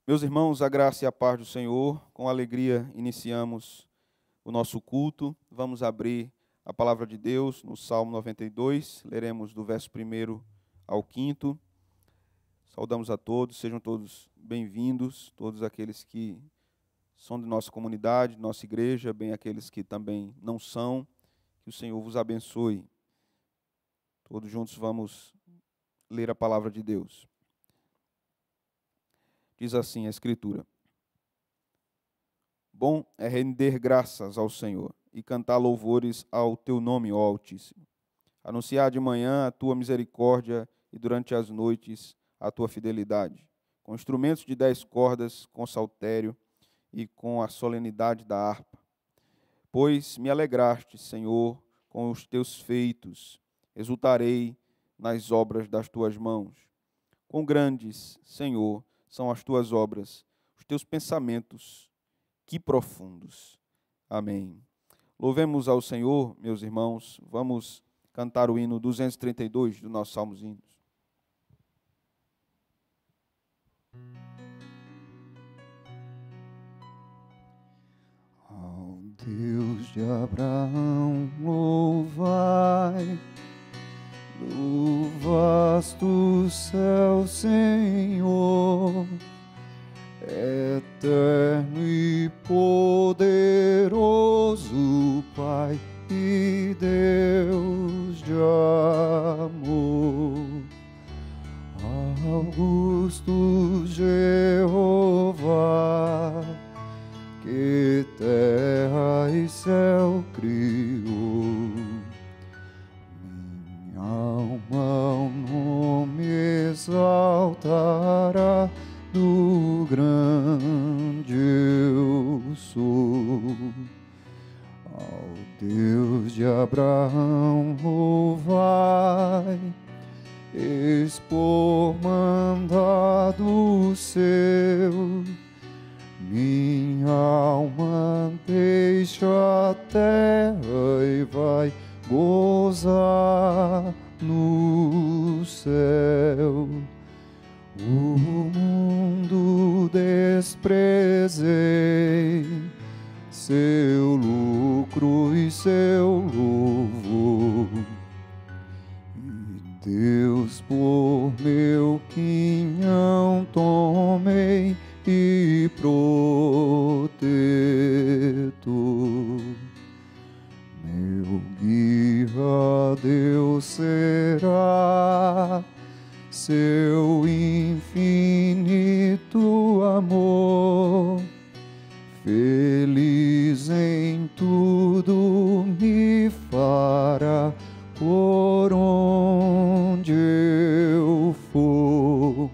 Meus irmãos, a graça e a paz do Senhor, com alegria iniciamos o nosso culto. Vamos abrir a palavra de Deus no Salmo 92, leremos do verso 1 ao 5º. Saudamos a todos, sejam todos bem-vindos, todos aqueles que são de nossa comunidade, nossa igreja, bem aqueles que também não são, que o Senhor vos abençoe. Todos juntos vamos ler a palavra de Deus. Diz assim a Escritura: Bom é render graças ao Senhor e cantar louvores ao teu nome, ó Altíssimo. Anunciar de manhã a tua misericórdia e durante as noites a tua fidelidade, com instrumentos de 10 cordas, com saltério e com a solenidade da harpa. Pois me alegraste, Senhor, com os teus feitos, exultarei nas obras das tuas mãos. Quão grandes, Senhor, são as tuas obras, os teus pensamentos, que profundos. Amém. Louvemos ao Senhor, meus irmãos. Vamos cantar o hino 232 do nosso Salmos Hinos. Ao Deus de Abraão louvai, no vasto céu, Senhor, eterno e poderoso Pai e Deus de amor. Augusto Jeová, que terra e céu criou, minha alma o nome exaltará, do grande eu sou. Ao Deus de Abraão louvai, expor mandado seu, minha alma deixa a terra e vai gozar no céu. O mundo desprezei, seu lucro e seu louvor, e Deus por meu quinhão tomei e protetor. Meu guia Deus será, seu infinito amor, feliz em tudo me fará por onde eu for.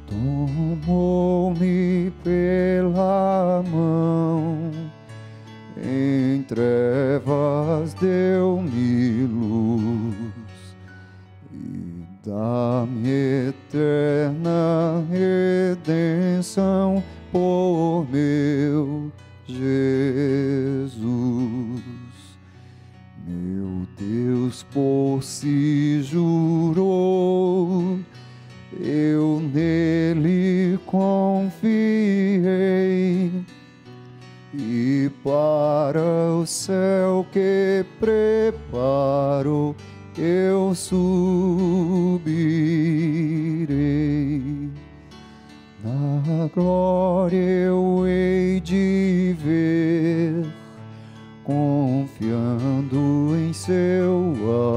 Tomou-me pela mão, em trevas deu-me luz, e dá-me eterna redenção por meu Jesus. Meu Deus por si jurou, eu nele confiei, e para o céu que preparou eu subirei. Na glória eu hei de ver, confiando em seu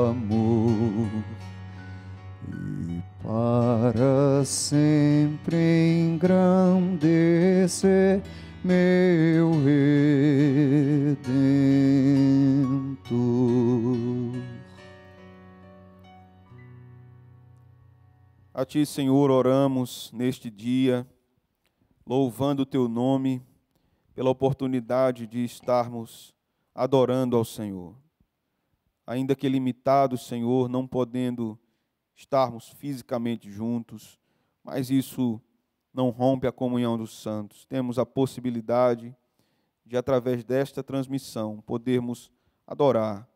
amor, e para sempre engrandecer meu Redentor. A Ti, Senhor, oramos neste dia, louvando o Teu nome, pela oportunidade de estarmos adorando ao Senhor. Ainda que limitados, Senhor, não podendo estarmos fisicamente juntos, mas isso não rompe a comunhão dos santos. Temos a possibilidade de, através desta transmissão, podermos adorar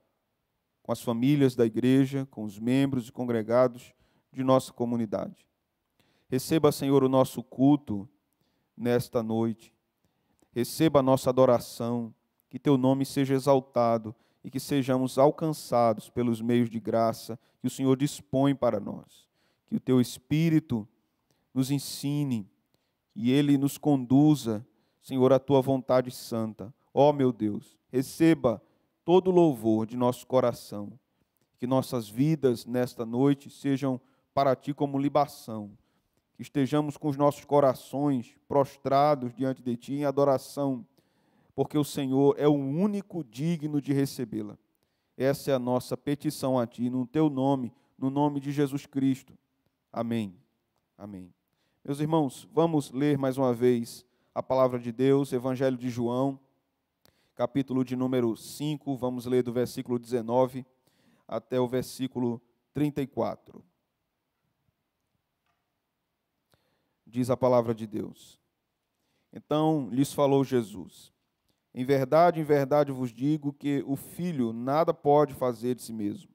com as famílias da igreja, com os membros e congregados de nossa comunidade. Receba, Senhor, o nosso culto nesta noite. Receba a nossa adoração, que teu nome seja exaltado e que sejamos alcançados pelos meios de graça que o Senhor dispõe para nós. Que o teu Espírito nos ensine e ele nos conduza, Senhor, à tua vontade santa. Ó meu Deus, receba todo o louvor de nosso coração. Que nossas vidas nesta noite sejam para ti como libação. Que estejamos com os nossos corações prostrados diante de ti em adoração, porque o Senhor é o único digno de recebê-la. Essa é a nossa petição a ti, no teu nome, no nome de Jesus Cristo. Amém. Amém. Meus irmãos, vamos ler mais uma vez a palavra de Deus, Evangelho de João, capítulo de número 5, vamos ler do versículo 19 até o versículo 34. Diz a palavra de Deus. Então lhes falou Jesus: em verdade vos digo que o Filho nada pode fazer de si mesmo,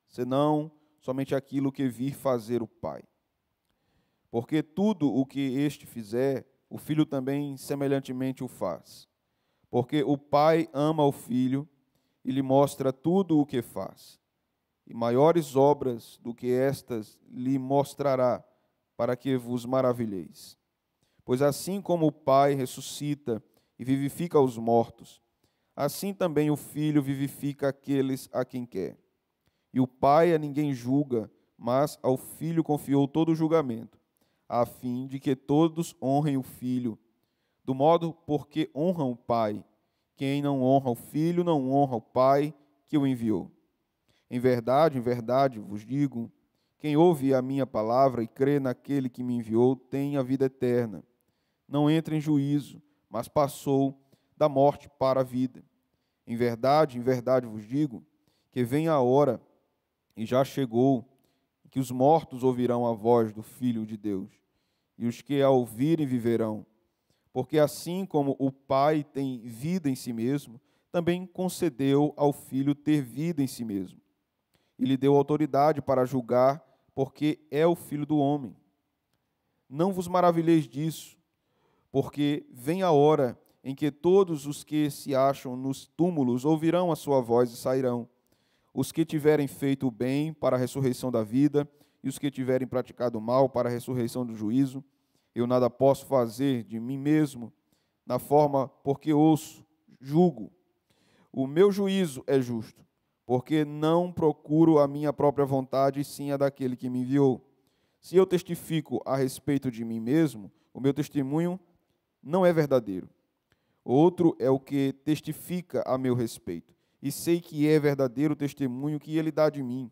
senão somente aquilo que vir fazer o Pai. Porque tudo o que este fizer, o Filho também semelhantemente o faz. Porque o Pai ama o Filho e lhe mostra tudo o que faz. E maiores obras do que estas lhe mostrará, para que vos maravilheis. Pois assim como o Pai ressuscita e vivifica os mortos, assim também o Filho vivifica aqueles a quem quer. E o Pai a ninguém julga, mas ao Filho confiou todo o julgamento, a fim de que todos honrem o Filho, do modo porque honram o Pai. Quem não honra o Filho, não honra o Pai que o enviou. Em verdade vos digo, quem ouve a minha palavra e crê naquele que me enviou, tem a vida eterna. Não entra em juízo, mas passou da morte para a vida. Em verdade vos digo, que vem a hora, e já chegou, que os mortos ouvirão a voz do Filho de Deus, e os que a ouvirem viverão. Porque assim como o Pai tem vida em si mesmo, também concedeu ao Filho ter vida em si mesmo. E lhe deu autoridade para julgar, porque é o Filho do homem. Não vos maravilheis disso, porque vem a hora em que todos os que se acham nos túmulos ouvirão a sua voz e sairão. Os que tiverem feito o bem para a ressurreição da vida, e os que tiverem praticado o mal para a ressurreição do juízo. Eu nada posso fazer de mim mesmo, na forma porque ouço, julgo. O meu juízo é justo, porque não procuro a minha própria vontade, sim a daquele que me enviou. Se eu testifico a respeito de mim mesmo, o meu testemunho não é verdadeiro. Outro é o que testifica a meu respeito, e sei que é verdadeiro o testemunho que ele dá de mim.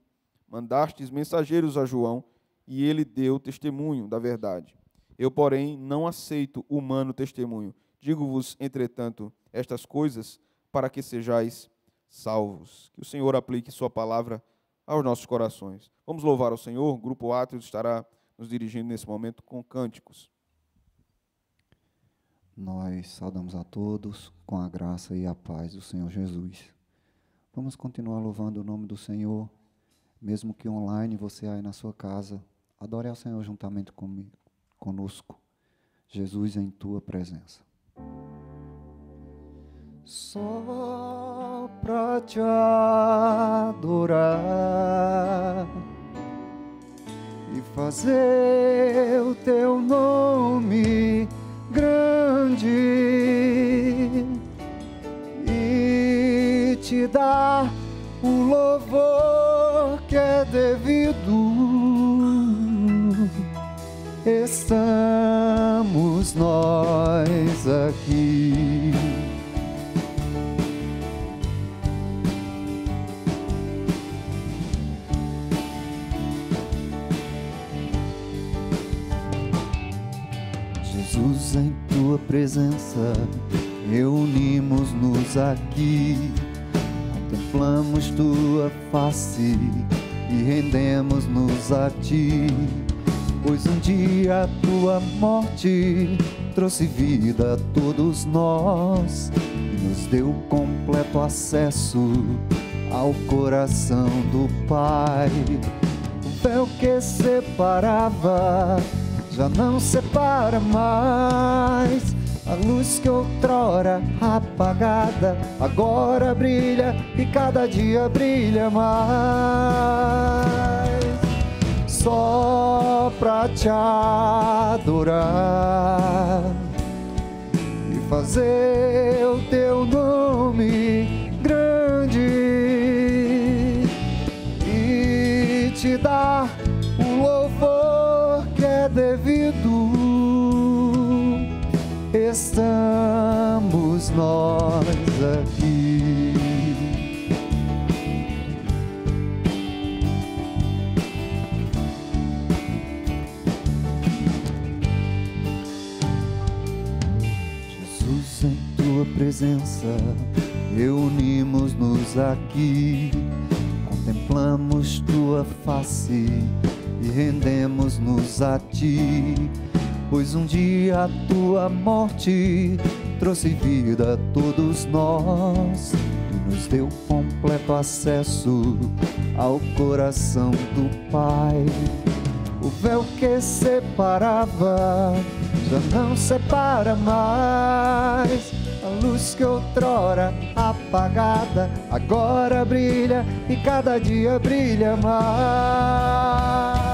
Mandastes mensageiros a João, e ele deu testemunho da verdade. Eu, porém, não aceito humano testemunho. Digo-vos, entretanto, estas coisas para que sejais salvos. Que o Senhor aplique sua palavra aos nossos corações. Vamos louvar ao Senhor. O grupo Átrios estará nos dirigindo nesse momento com cânticos. Nós saudamos a todos com a graça e a paz do Senhor Jesus. Vamos continuar louvando o nome do Senhor, mesmo que online você aí na sua casa. Adore ao Senhor juntamente conosco. Jesus em tua presença. Só pra te adorar e fazer o teu nome grande e te dar o louvor que é devido. Estamos nós aqui. Jesus, em tua presença reunimos-nos aqui, contemplamos tua face e rendemos-nos a ti, pois um dia a tua morte trouxe vida a todos nós e nos deu completo acesso ao coração do Pai. O véu que separava já não separa mais. A luz que outrora apagada agora brilha e cada dia brilha mais. Só pra te adorar e fazer o teu nome grande e te dar o louvor que é devido. Estamos nós aqui. Jesus, em tua presença reunimos-nos aqui, contemplamos tua face e rendemos-nos a ti. Pois um dia a tua morte trouxe vida a todos nós e nos deu completo acesso ao coração do Pai. O véu que separava já não separa mais. A luz que outrora apagada agora brilha e cada dia brilha mais.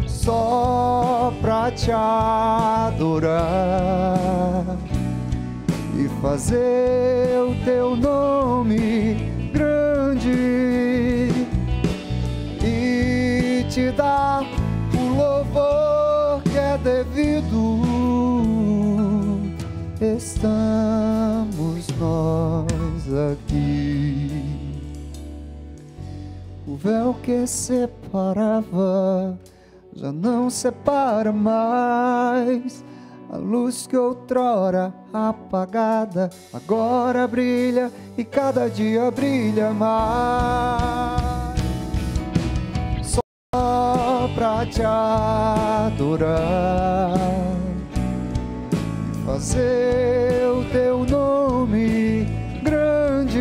Só pra te adorar e fazer o teu nome grande e te dar o louvor que é devido. Estamos nós aqui. O véu que separava já não separa mais. A luz que outrora apagada agora brilha e cada dia brilha mais. Só pra te adorar e fazer o teu nome grande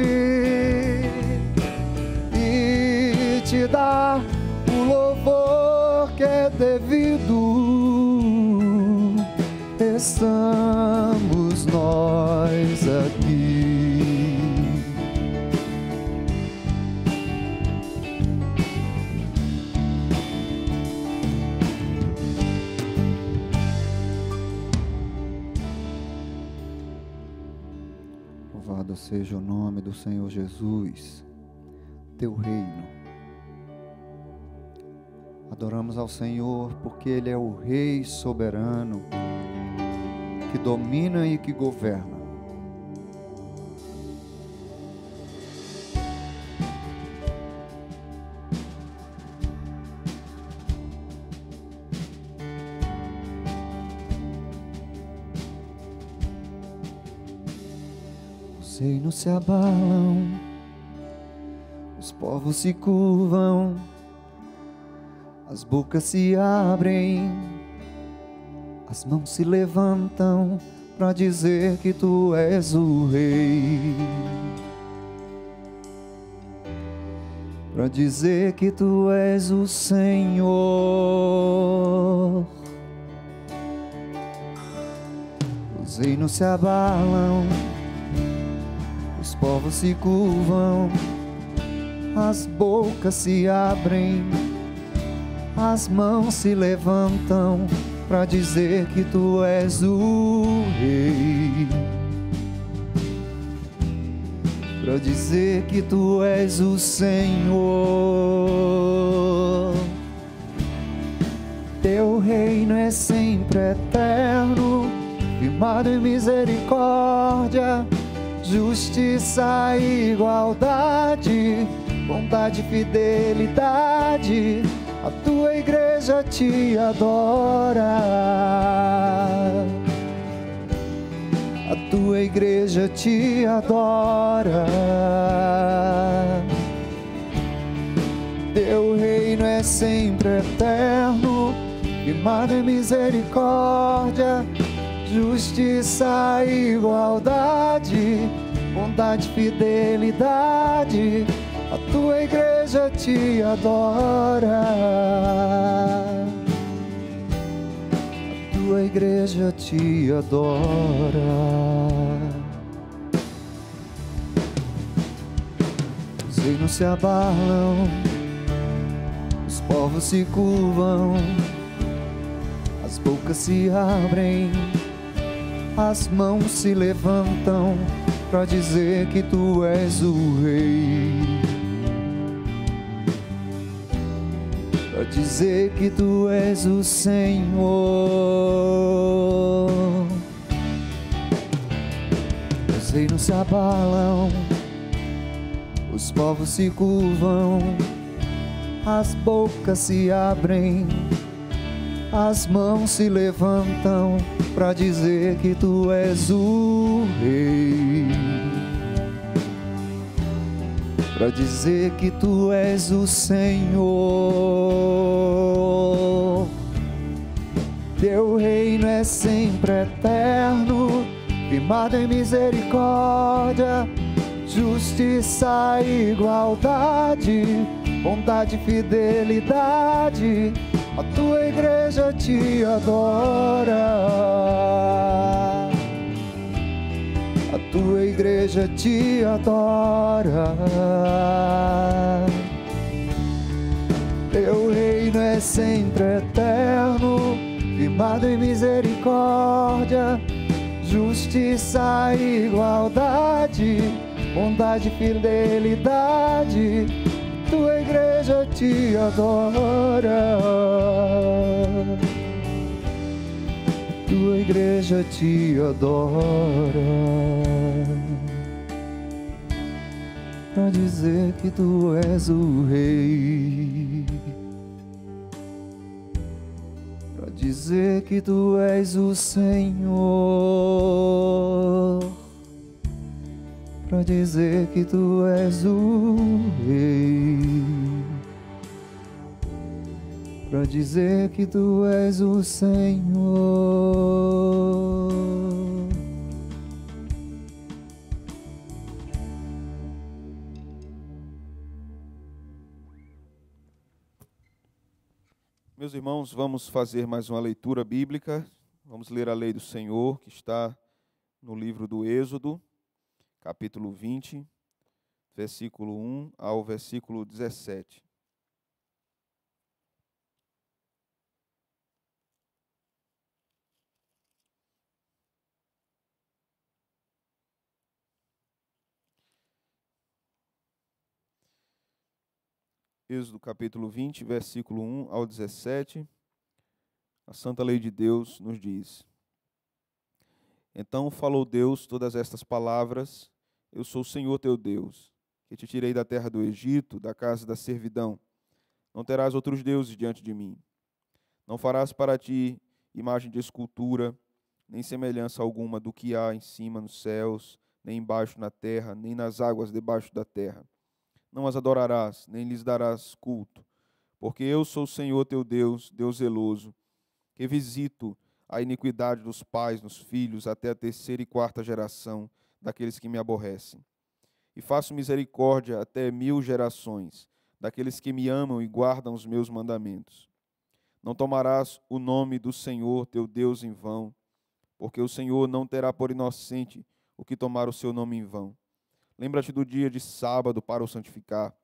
e te dar o louvor que é devido. Estamos nós aqui. Louvado seja o nome do Senhor Jesus, teu reino. Adoramos ao Senhor porque Ele é o Rei soberano, que domina e que governa. Os reinos se abalam, os povos se curvam, as bocas se abrem, as mãos se levantam para dizer que tu és o Rei, para dizer que tu és o Senhor. Os reinos se abalam, os povos se curvam, as bocas se abrem, as mãos se levantam para dizer que tu és o Rei, para dizer que tu és o Senhor. Teu reino é sempre eterno, firmado em misericórdia, justiça e igualdade, bondade e fidelidade. A tua igreja te adora, a tua igreja te adora. Teu reino é sempre eterno, firmado em misericórdia, justiça e igualdade, bondade e fidelidade. A tua igreja te adora. igreja te adora. Os reinos se abalam, os povos se curvam, as bocas se abrem, as mãos se levantam para dizer que tu és o rei, para dizer que tu és o Senhor. Os reinos se abalam, os povos se curvam, as bocas se abrem, as mãos se levantam para dizer que tu és o rei, para dizer que tu és o Senhor. Teu reino é sempre eterno, firmado em misericórdia, justiça e igualdade, bondade e fidelidade. A tua igreja te adora, a tua igreja te adora. Teu reino é sempre eterno, firmado em misericórdia, justiça e igualdade, bondade e fidelidade. Tua igreja te adora, tua igreja te adora, pra dizer que tu és o rei, pra dizer que tu és o Senhor, pra dizer que tu és o rei, pra dizer que tu és o Senhor. Meus irmãos, vamos fazer mais uma leitura bíblica. Vamos ler a lei do Senhor, que está no livro do Êxodo, capítulo 20, versículo 1 ao versículo 17. Êxodo capítulo 20, versículo 1 ao 17. A Santa Lei de Deus nos diz: Então falou Deus todas estas palavras: Eu sou o Senhor teu Deus, que te tirei da terra do Egito, da casa da servidão. Não terás outros deuses diante de mim. Não farás para ti imagem de escultura, nem semelhança alguma do que há em cima nos céus, nem embaixo na terra, nem nas águas debaixo da terra. Não as adorarás, nem lhes darás culto, porque eu sou o Senhor teu Deus, Deus zeloso, que visito a iniquidade dos pais nos filhos até a terceira e quarta geração daqueles que me aborrecem. E faço misericórdia até 1000 gerações daqueles que me amam e guardam os meus mandamentos. Não tomarás o nome do Senhor teu Deus em vão, porque o Senhor não terá por inocente o que tomar o seu nome em vão. Lembra-te do dia de sábado para o santificar.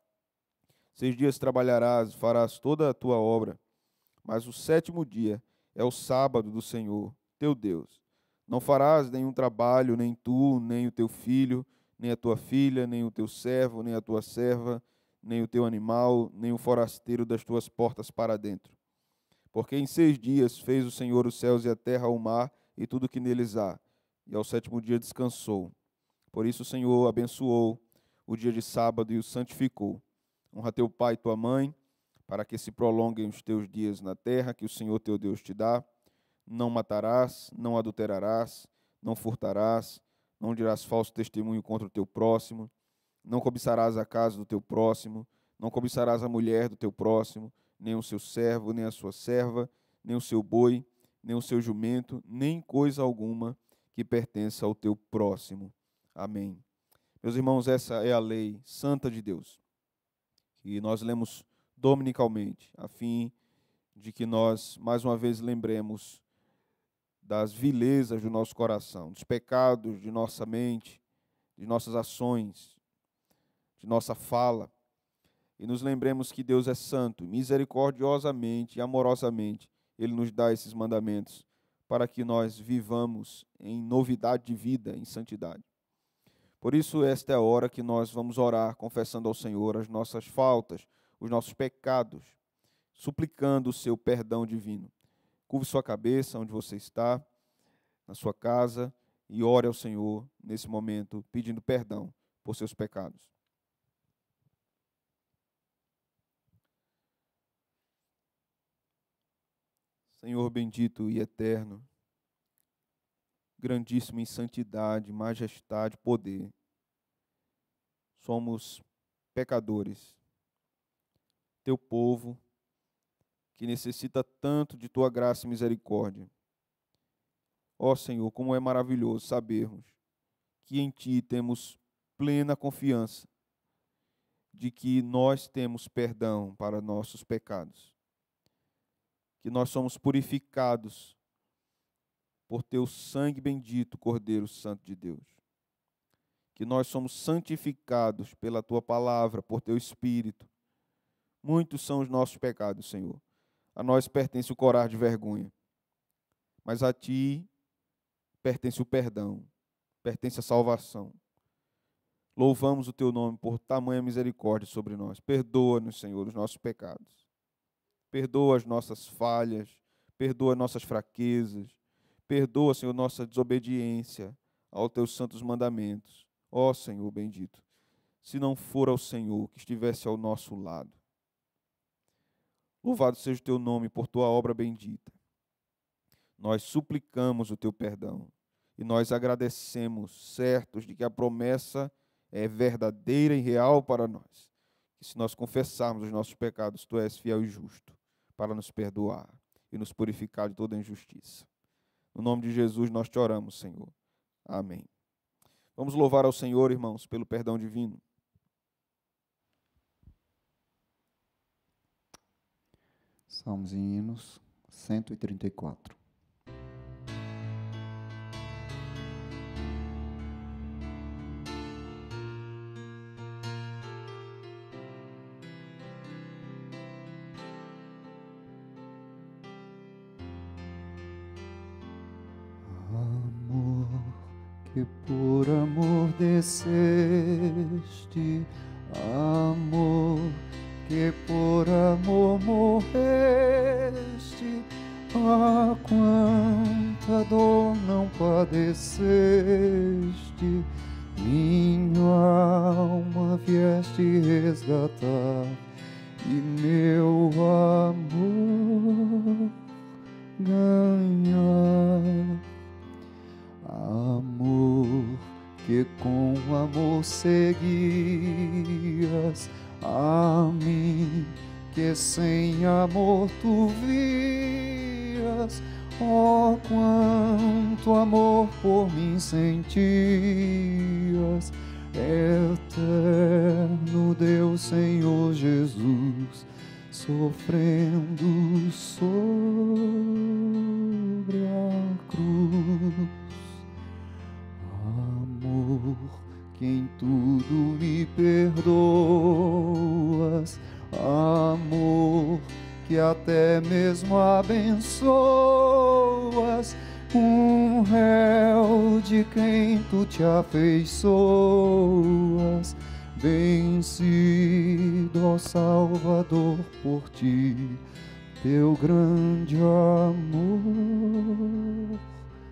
6 dias trabalharás e farás toda a tua obra, mas o 7º dia é o sábado do Senhor, teu Deus. Não farás nenhum trabalho, nem tu, nem o teu filho, nem a tua filha, nem o teu servo, nem a tua serva, nem o teu animal, nem o forasteiro das tuas portas para dentro. Porque em 6 dias fez o Senhor os céus e a terra, o mar e tudo que neles há, e ao 7º dia descansou. Por isso o Senhor abençoou o dia de sábado e o santificou. Honra teu pai e tua mãe, para que se prolonguem os teus dias na terra que o Senhor teu Deus te dá. Não matarás, não adulterarás, não furtarás, não dirás falso testemunho contra o teu próximo, não cobiçarás a casa do teu próximo, não cobiçarás a mulher do teu próximo, nem o seu servo, nem a sua serva, nem o seu boi, nem o seu jumento, nem coisa alguma que pertença ao teu próximo. Amém. Meus irmãos, essa é a lei santa de Deus, que nós lemos dominicalmente, a fim de que nós, mais uma vez, lembremos das vilezas do nosso coração, dos pecados de nossa mente, de nossas ações, de nossa fala. E nos lembremos que Deus é santo, misericordiosamente e amorosamente Ele nos dá esses mandamentos para que nós vivamos em novidade de vida, em santidade. Por isso, esta é a hora que nós vamos orar, confessando ao Senhor as nossas faltas, os nossos pecados, suplicando o seu perdão divino. Curve sua cabeça onde você está, na sua casa, e ore ao Senhor nesse momento, pedindo perdão por seus pecados. Senhor bendito e eterno, grandíssimo em santidade, majestade, poder, somos pecadores, teu povo, que necessita tanto de tua graça e misericórdia. Ó Senhor, como é maravilhoso sabermos que em Ti temos plena confiança de que nós temos perdão para nossos pecados, que nós somos purificados por Teu sangue bendito, Cordeiro Santo de Deus, que nós somos santificados pela Tua palavra, por Teu Espírito. Muitos são os nossos pecados, Senhor. A nós pertence o corar de vergonha, mas a Ti pertence o perdão, pertence a salvação. Louvamos o Teu nome por tamanha misericórdia sobre nós. Perdoa-nos, Senhor, os nossos pecados. Perdoa as nossas falhas, perdoa nossas fraquezas, perdoa, Senhor, nossa desobediência aos Teus santos mandamentos. Ó Senhor bendito, se não for ao Senhor que estivesse ao nosso lado. Louvado seja o Teu nome por Tua obra bendita. Nós suplicamos o Teu perdão e nós agradecemos, certos de que a promessa é verdadeira e real para nós. Que se nós confessarmos os nossos pecados, Tu és fiel e justo para nos perdoar e nos purificar de toda injustiça. No nome de Jesus nós te oramos, Senhor. Amém. Vamos louvar ao Senhor, irmãos, pelo perdão divino. Salmos e hinos 134. Amor, que por amor desceste, amor, que por amor morreste, ah, quanta dor não padeceste, minha alma vieste resgatar, e meu amor ganhar. Amor, que com amor seguias a mim, que sem amor tu vias, oh, quanto amor por mim sentias, eterno Deus, Senhor Jesus, sofrendo sobre a cruz. Amor, que em tudo me perdoas, amor, que até mesmo abençoas um réu de quem tu te afeiçoas, vencido, ó Salvador, por ti, teu grande amor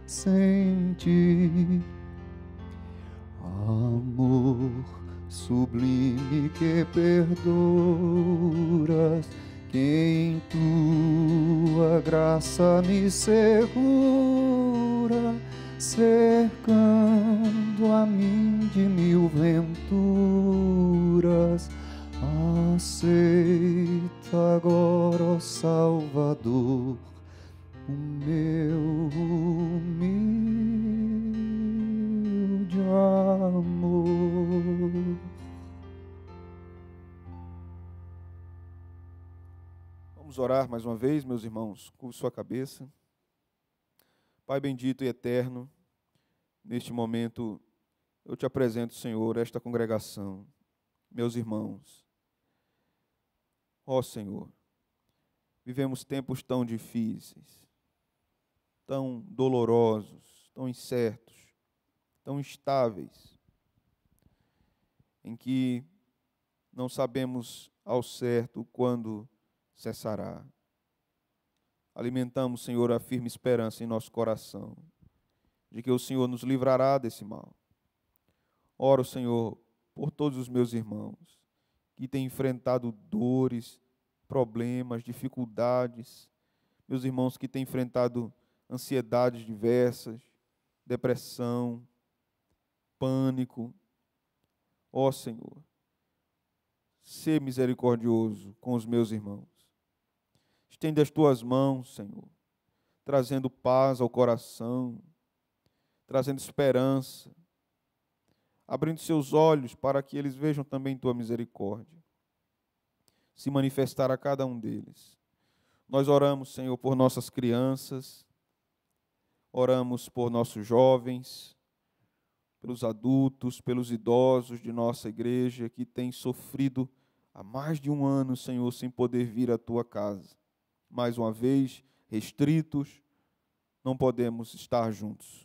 senti. Amor sublime que perduras, que em tua graça me segura, cercando a mim de mil venturas. Aceita agora, ó Salvador, o meu humilde amor. Vamos orar mais uma vez, meus irmãos, curve sua cabeça. Pai bendito e eterno, neste momento eu te apresento, Senhor, esta congregação, meus irmãos. Ó Senhor, vivemos tempos tão difíceis, tão dolorosos, tão incertos, tão instáveis, em que não sabemos ao certo quando cessará. Alimentamos, Senhor, a firme esperança em nosso coração, de que o Senhor nos livrará desse mal. Oro, Senhor, por todos os meus irmãos que têm enfrentado dores, problemas, dificuldades, meus irmãos que têm enfrentado ansiedades diversas, depressão, pânico. Ó Senhor, sê misericordioso com os meus irmãos. Estende as tuas mãos, Senhor, trazendo paz ao coração, trazendo esperança, abrindo seus olhos para que eles vejam também tua misericórdia se manifestar a cada um deles. Nós oramos, Senhor, por nossas crianças, oramos por nossos jovens, pelos adultos, pelos idosos de nossa igreja que têm sofrido há mais de um ano, Senhor, sem poder vir à tua casa. Mais uma vez, restritos, não podemos estar juntos.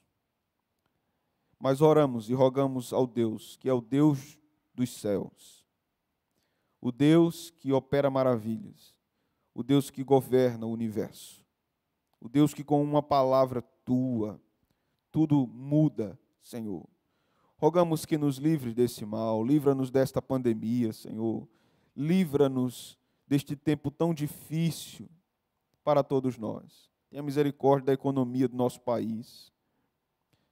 Mas oramos e rogamos ao Deus, que é o Deus dos céus, o Deus que opera maravilhas, o Deus que governa o universo, o Deus que com uma palavra tua, tudo muda, Senhor. Rogamos que nos livres desse mal, livra-nos desta pandemia, Senhor, livra-nos deste tempo tão difícil para todos nós. Tenha misericórdia da economia do nosso país.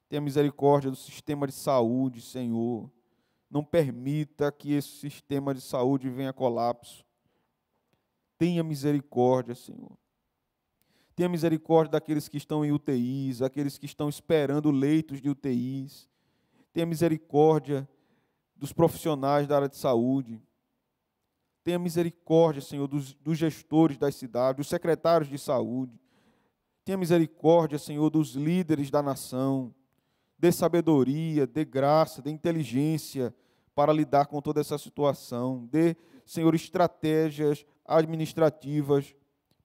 Tenha misericórdia do sistema de saúde, Senhor. Não permita que esse sistema de saúde venha a colapso. Tenha misericórdia, Senhor. Tenha misericórdia daqueles que estão em UTIs, aqueles que estão esperando leitos de UTIs. Tenha misericórdia dos profissionais da área de saúde. Tenha misericórdia, Senhor, dos gestores das cidades, dos secretários de saúde. Tenha misericórdia, Senhor, dos líderes da nação. Dê sabedoria, dê graça, dê inteligência para lidar com toda essa situação. Dê, Senhor, estratégias administrativas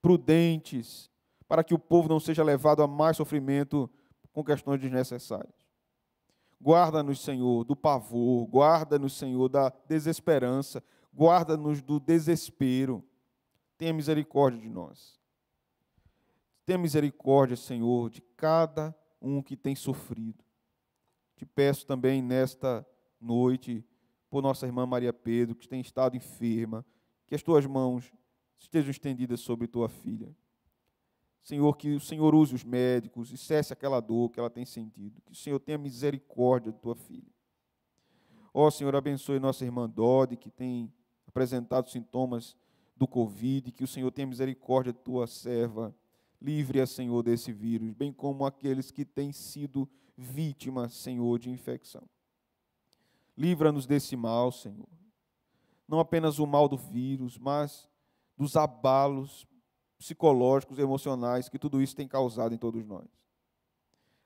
prudentes para que o povo não seja levado a mais sofrimento com questões desnecessárias. Guarda-nos, Senhor, do pavor, guarda-nos, Senhor, da desesperança, guarda-nos do desespero. Tenha misericórdia de nós. Tenha misericórdia, Senhor, de cada um que tem sofrido. Te peço também nesta noite, por nossa irmã Maria Pedro, que tem estado enferma, que as tuas mãos estejam estendidas sobre tua filha. Senhor, que o Senhor use os médicos e cesse aquela dor que ela tem sentido. Que o Senhor tenha misericórdia de tua filha. Ó Senhor, abençoe nossa irmã Dode, que tem apresentado sintomas do Covid. Que o Senhor tenha misericórdia de tua serva. Livre-a, Senhor, desse vírus, bem como aqueles que têm sido vítimas, Senhor, de infecção. Livra-nos desse mal, Senhor. Não apenas o mal do vírus, mas dos abalos psicológicos e emocionais que tudo isso tem causado em todos nós.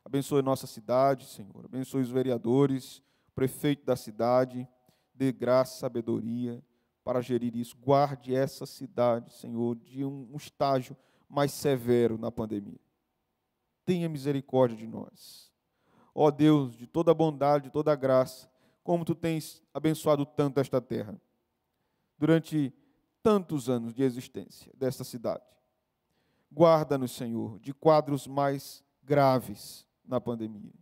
Abençoe nossa cidade, Senhor. Abençoe os vereadores, o prefeito da cidade. Dê graça, sabedoria para gerir isso. Guarde essa cidade, Senhor, de um estágio mais severo na pandemia. Tenha misericórdia de nós. Ó Deus, de toda a bondade, de toda a graça, como Tu tens abençoado tanto esta terra, durante tantos anos de existência desta cidade. Guarda-nos, Senhor, de quadros mais graves na pandemia.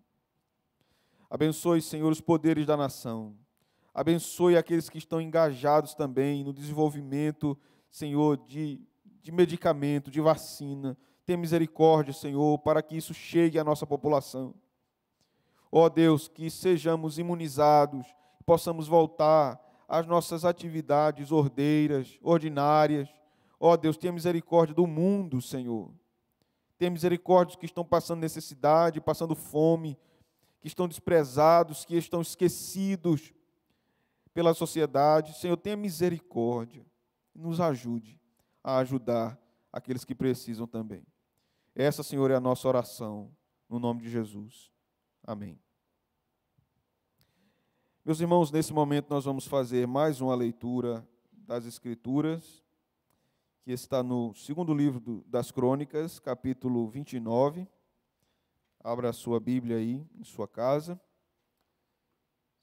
Abençoe, Senhor, os poderes da nação. Abençoe aqueles que estão engajados também no desenvolvimento, Senhor, de medicamento, de vacina. Tenha misericórdia, Senhor, para que isso chegue à nossa população. Ó Deus, que sejamos imunizados, possamos voltar às nossas atividades ordeiras, ordinárias. Ó Deus, tenha misericórdia do mundo, Senhor. Tenha misericórdia dos que estão passando necessidade, passando fome, que estão desprezados, que estão esquecidos pela sociedade. Senhor, tenha misericórdia. Nos ajude a ajudar aqueles que precisam também. Essa, Senhor, é a nossa oração, no nome de Jesus. Amém. Meus irmãos, nesse momento nós vamos fazer mais uma leitura das Escrituras, que está no segundo livro das Crônicas, capítulo 29. Abra a sua Bíblia aí, em sua casa.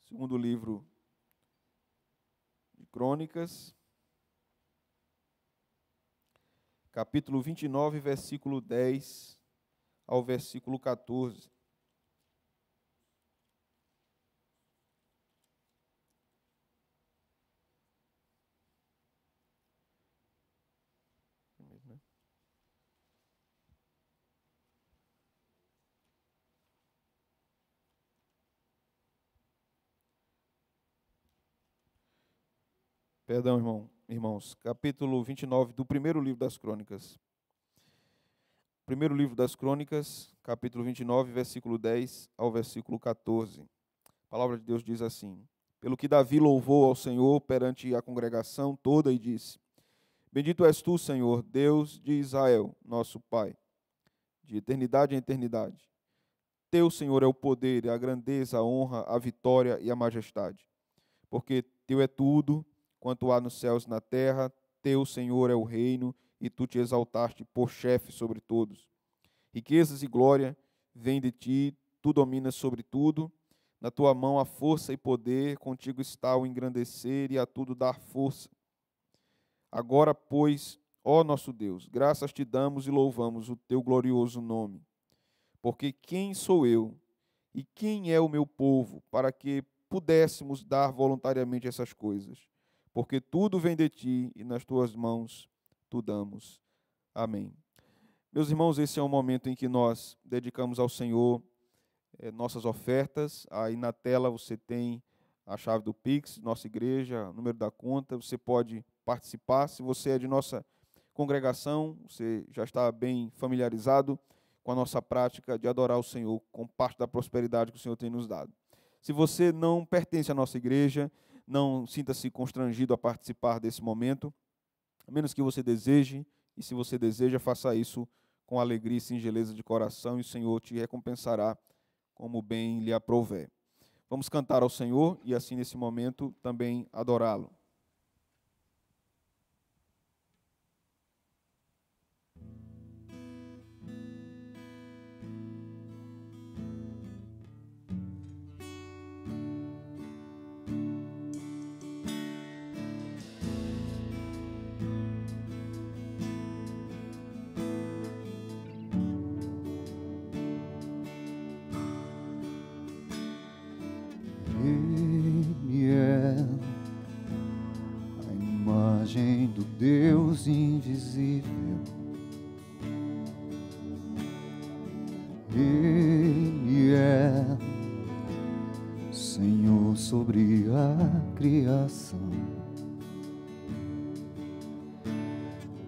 Segundo livro de Crônicas, capítulo 29, versículo 10 ao versículo 14. Perdão, irmãos, capítulo 29 do primeiro livro das Crônicas. Primeiro livro das Crônicas, capítulo 29, versículo 10 ao versículo 14. A palavra de Deus diz assim: Pelo que Davi louvou ao Senhor perante a congregação toda e disse: Bendito és tu, Senhor, Deus de Israel, nosso Pai, de eternidade em eternidade. Teu, Senhor, é o poder, a grandeza, a honra, a vitória e a majestade. Porque teu é tudo, quanto há nos céus e na terra, teu, Senhor, é o reino, e tu te exaltaste por chefe sobre todos. Riquezas e glória vêm de ti, tu dominas sobre tudo. Na tua mão há força e poder, contigo está o engrandecer e a tudo dar força. Agora, pois, ó nosso Deus, graças te damos e louvamos o teu glorioso nome. Porque quem sou eu e quem é o meu povo para que pudéssemos dar voluntariamente essas coisas? Porque tudo vem de ti e nas tuas mãos tu damos. Amém. Meus irmãos, esse é o momento em que nós dedicamos ao Senhor nossas ofertas. Aí na tela você tem a chave do Pix, nossa igreja, o número da conta, você pode participar. Se você é de nossa congregação, você já está bem familiarizado com a nossa prática de adorar o Senhor com parte da prosperidade que o Senhor tem nos dado. Se você não pertence à nossa igreja, não sinta-se constrangido a participar desse momento, a menos que você deseje, e se você deseja, faça isso com alegria e singeleza de coração, e o Senhor te recompensará como bem lhe aprouver. Vamos cantar ao Senhor e assim nesse momento também adorá-lo. Do Deus invisível, Ele é Senhor sobre a criação,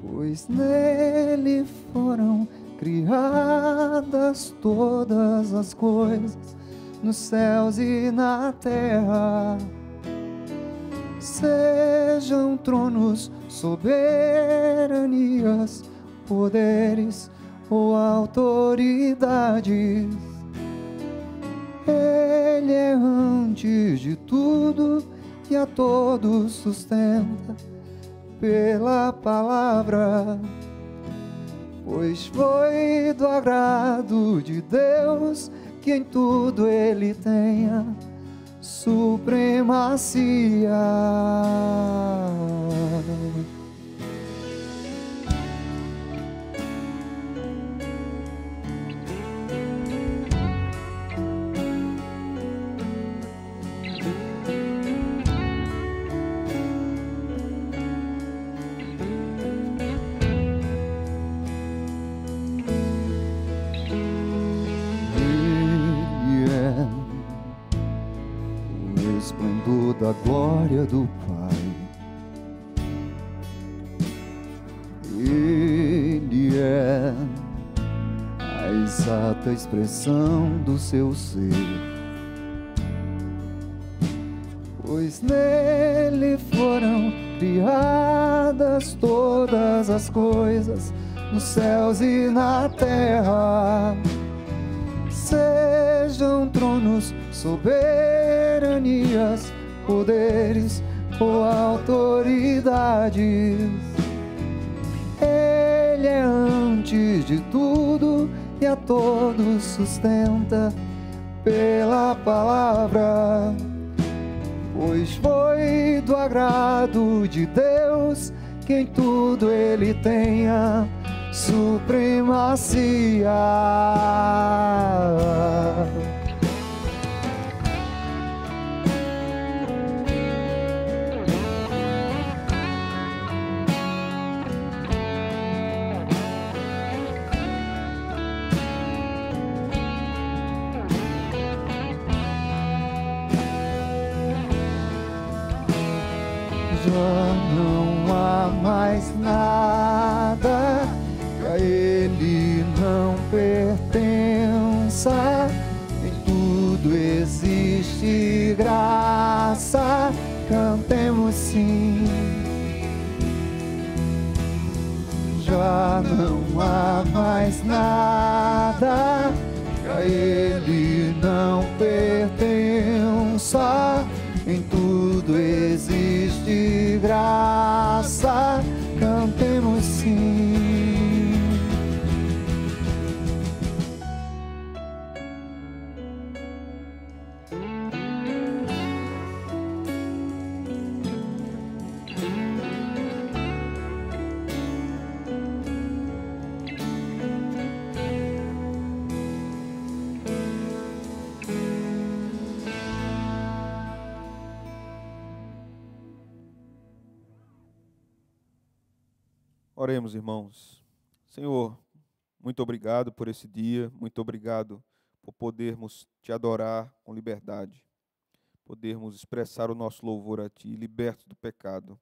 pois nele foram criadas todas as coisas, nos céus e na terra. Sejam tronos, soberanias, poderes ou autoridades, Ele é antes de tudo e a todos sustenta pela palavra, pois foi do agrado de Deus que em tudo Ele tenha supremacia. Da glória do Pai, Ele é a exata expressão do seu ser, pois nele foram criadas todas as coisas, nos céus e na terra. sejam tronos, soberanias, poderes ou autoridades. Ele é antes de tudo e a todos sustenta pela palavra, pois foi do agrado de Deus que em tudo ele tenha supremacia. Já não há mais nada que a ele não pertença. Em tudo existe graça, cantemos sim. Já não há mais nada que a ele não pertença. Em tudo existe graça, cantemos sim. Oremos, irmãos. Senhor, muito obrigado por esse dia, muito obrigado por podermos te adorar com liberdade, podermos expressar o nosso louvor a ti, libertos do pecado.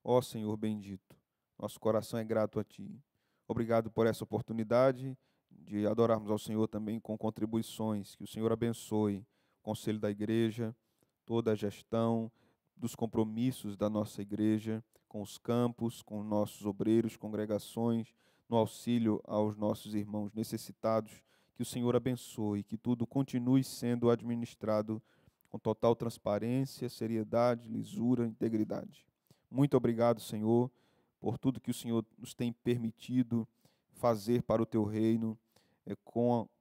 Ó Senhor bendito, nosso coração é grato a ti. Obrigado por essa oportunidade de adorarmos ao Senhor também com contribuições. Que o Senhor abençoe o conselho da igreja, toda a gestão dos compromissos da nossa igreja, com os campos, com nossos obreiros, congregações, no auxílio aos nossos irmãos necessitados. Que o Senhor abençoe, que tudo continue sendo administrado com total transparência, seriedade, lisura, integridade. Muito obrigado, Senhor, por tudo que o Senhor nos tem permitido fazer para o Teu reino,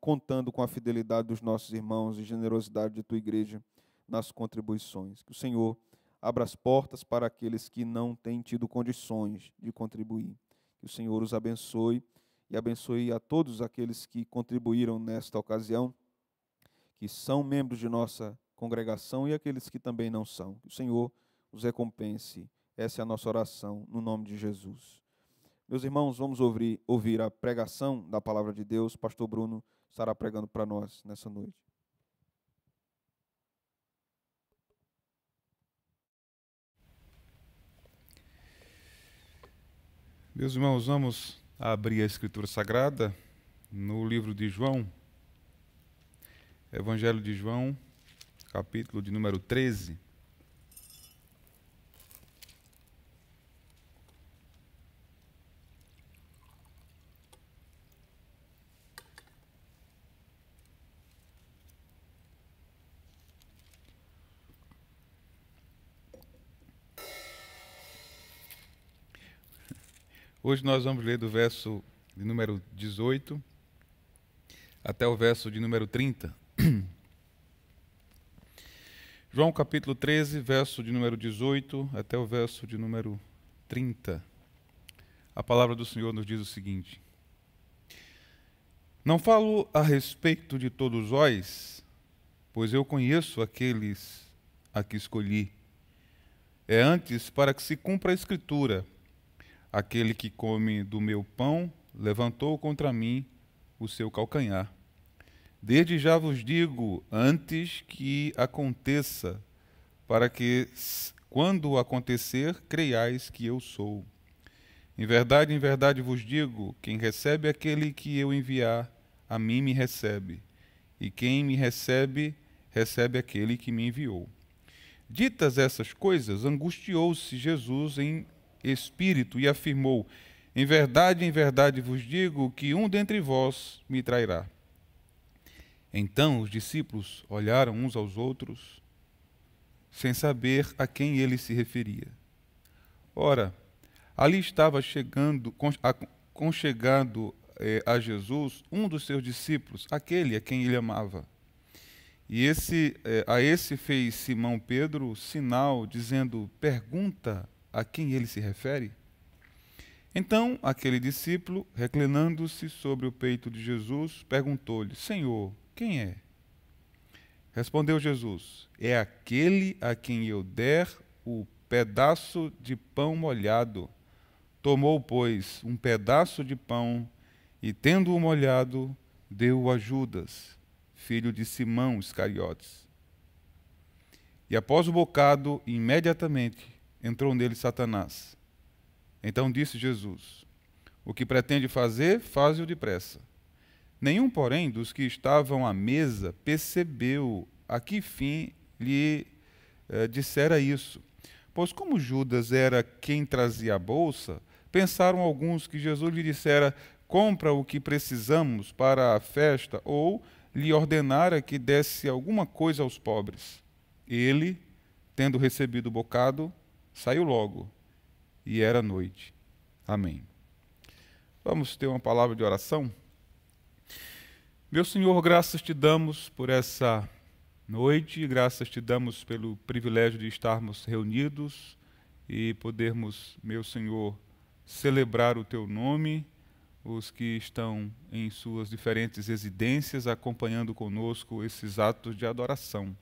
contando com a fidelidade dos nossos irmãos e generosidade de Tua igreja nas contribuições. Que o Senhor abra as portas para aqueles que não têm tido condições de contribuir. Que o Senhor os abençoe e abençoe a todos aqueles que contribuíram nesta ocasião, que são membros de nossa congregação e aqueles que também não são. Que o Senhor os recompense. Essa é a nossa oração, no nome de Jesus. Meus irmãos, vamos ouvir a pregação da palavra de Deus. Pastor Bruno estará pregando para nós nessa noite. Meus irmãos, vamos abrir a Escritura Sagrada no livro de João, Evangelho de João, capítulo de número 13. Hoje nós vamos ler do verso de número 18 até o verso de número 30. João capítulo 13, verso de número 18 até o verso de número 30. A palavra do Senhor nos diz o seguinte: Não falo a respeito de todos vós, pois eu conheço aqueles a que escolhi. É antes para que se cumpra a Escritura: aquele que come do meu pão levantou contra mim o seu calcanhar. Desde já vos digo, antes que aconteça, para que, quando acontecer, creiais que eu sou. Em verdade vos digo, quem recebe aquele que eu enviar, a mim me recebe. E quem me recebe, recebe aquele que me enviou. Ditas essas coisas, angustiou-se Jesus em espírito e afirmou: em verdade vos digo que um dentre vós me trairá. Então os discípulos olharam uns aos outros, sem saber a quem ele se referia. Ora, ali estava chegando a Jesus um dos seus discípulos, aquele a quem ele amava. E a esse fez Simão Pedro sinal, dizendo: pergunta a quem ele se refere. Então aquele discípulo, reclinando-se sobre o peito de Jesus, perguntou-lhe: Senhor, quem é? Respondeu Jesus: é aquele a quem eu der o pedaço de pão molhado. Tomou, pois, um pedaço de pão e, tendo-o molhado, deu-o a Judas, filho de Simão Iscariotes. E após o bocado, imediatamente entrou nele Satanás. Então disse Jesus: o que pretende fazer, faze-o depressa. Nenhum, porém, dos que estavam à mesa percebeu a que fim lhe dissera isso. Pois como Judas era quem trazia a bolsa, pensaram alguns que Jesus lhe dissera: compra o que precisamos para a festa, ou lhe ordenara que desse alguma coisa aos pobres. Ele, tendo recebido o bocado, saiu logo, e era noite. Amém. Vamos ter uma palavra de oração? Meu Senhor, graças te damos por essa noite, graças te damos pelo privilégio de estarmos reunidos e podermos, meu Senhor, celebrar o teu nome, os que estão em suas diferentes residências acompanhando conosco esses atos de adoração.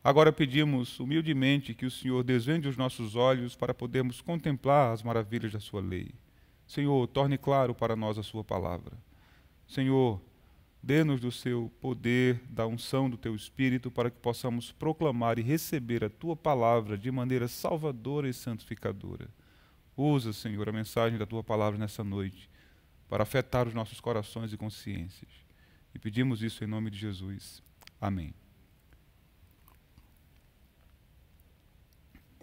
Agora pedimos humildemente que o Senhor desvende os nossos olhos para podermos contemplar as maravilhas da sua lei. Senhor, torne claro para nós a sua palavra. Senhor, dê-nos do seu poder, da unção do teu Espírito, para que possamos proclamar e receber a tua palavra de maneira salvadora e santificadora. Usa, Senhor, a mensagem da tua palavra nessa noite para afetar os nossos corações e consciências. E pedimos isso em nome de Jesus. Amém.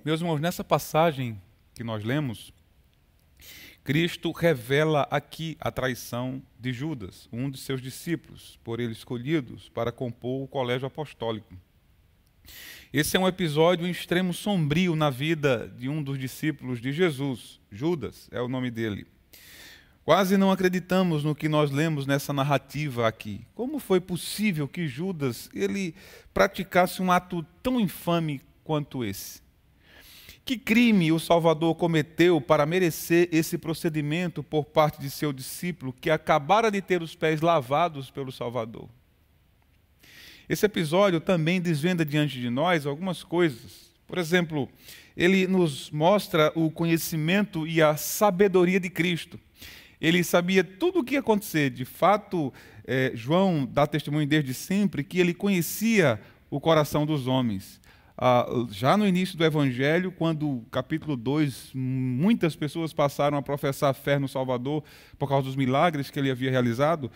Meus irmãos, nessa passagem que nós lemos, Cristo revela aqui a traição de Judas, um de seus discípulos, por ele escolhidos para compor o colégio apostólico. Esse é um episódio em extremo sombrio na vida de um dos discípulos de Jesus. Judas é o nome dele. Quase não acreditamos no que nós lemos nessa narrativa aqui. Como foi possível que Judas ele praticasse um ato tão infame quanto esse? Que crime o Salvador cometeu para merecer esse procedimento por parte de seu discípulo que acabara de ter os pés lavados pelo Salvador? Esse episódio também desvenda diante de nós algumas coisas. Por exemplo, ele nos mostra o conhecimento e a sabedoria de Cristo. Ele sabia tudo o que ia acontecer. De fato, João dá testemunho desde sempre que ele conhecia o coração dos homens. Já no início do Evangelho, quando, capítulo 2, muitas pessoas passaram a professar fé no Salvador por causa dos milagres que ele havia realizado,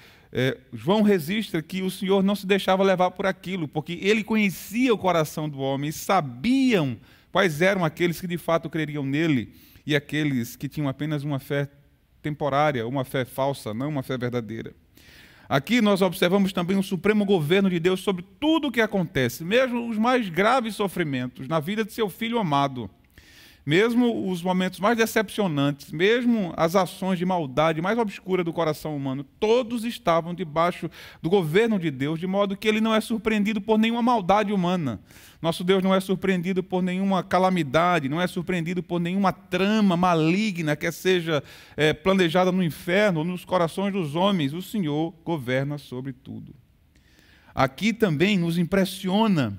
João registra que o Senhor não se deixava levar por aquilo, porque ele conhecia o coração do homem e sabiam quais eram aqueles que de fato creriam nele e aqueles que tinham apenas uma fé temporária, uma fé falsa, não uma fé verdadeira. Aqui nós observamos também um supremo governo de Deus sobre tudo o que acontece, mesmo os mais graves sofrimentos na vida de seu filho amado, mesmo os momentos mais decepcionantes, mesmo as ações de maldade mais obscura do coração humano, todos estavam debaixo do governo de Deus, de modo que ele não é surpreendido por nenhuma maldade humana. Nosso Deus não é surpreendido por nenhuma calamidade, não é surpreendido por nenhuma trama maligna que seja planejada no inferno ou nos corações dos homens. O Senhor governa sobre tudo. Aqui também nos impressiona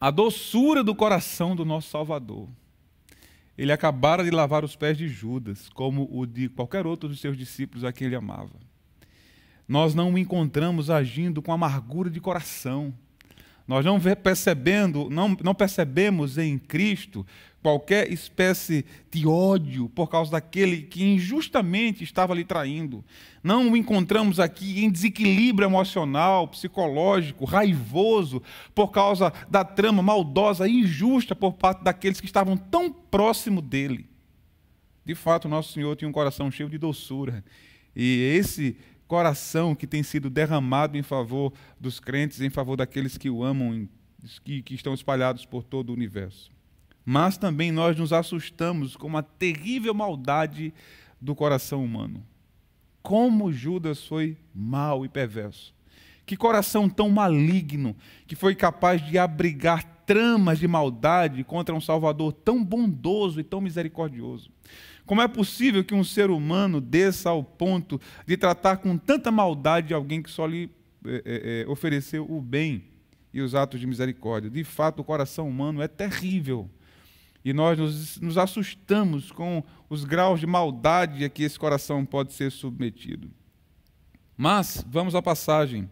a doçura do coração do nosso Salvador. Ele acabara de lavar os pés de Judas, como o de qualquer outro dos seus discípulos a quem ele amava. Nós não o encontramos agindo com amargura de coração. Nós não percebemos em Cristo qualquer espécie de ódio por causa daquele que injustamente estava lhe traindo. Não o encontramos aqui em desequilíbrio emocional, psicológico, raivoso, por causa da trama maldosa e injusta por parte daqueles que estavam tão próximo dele. De fato, nosso Senhor tinha um coração cheio de doçura. E esse coração que tem sido derramado em favor dos crentes, em favor daqueles que o amam, que estão espalhados por todo o universo. Mas também nós nos assustamos com a terrível maldade do coração humano. Como Judas foi mau e perverso. Que coração tão maligno, que foi capaz de abrigar tramas de maldade contra um Salvador tão bondoso e tão misericordioso. Como é possível que um ser humano desça ao ponto de tratar com tanta maldade alguém que só lhe ofereceu o bem e os atos de misericórdia? De fato, o coração humano é terrível. E nós nos assustamos com os graus de maldade a que esse coração pode ser submetido. Mas, vamos à passagem.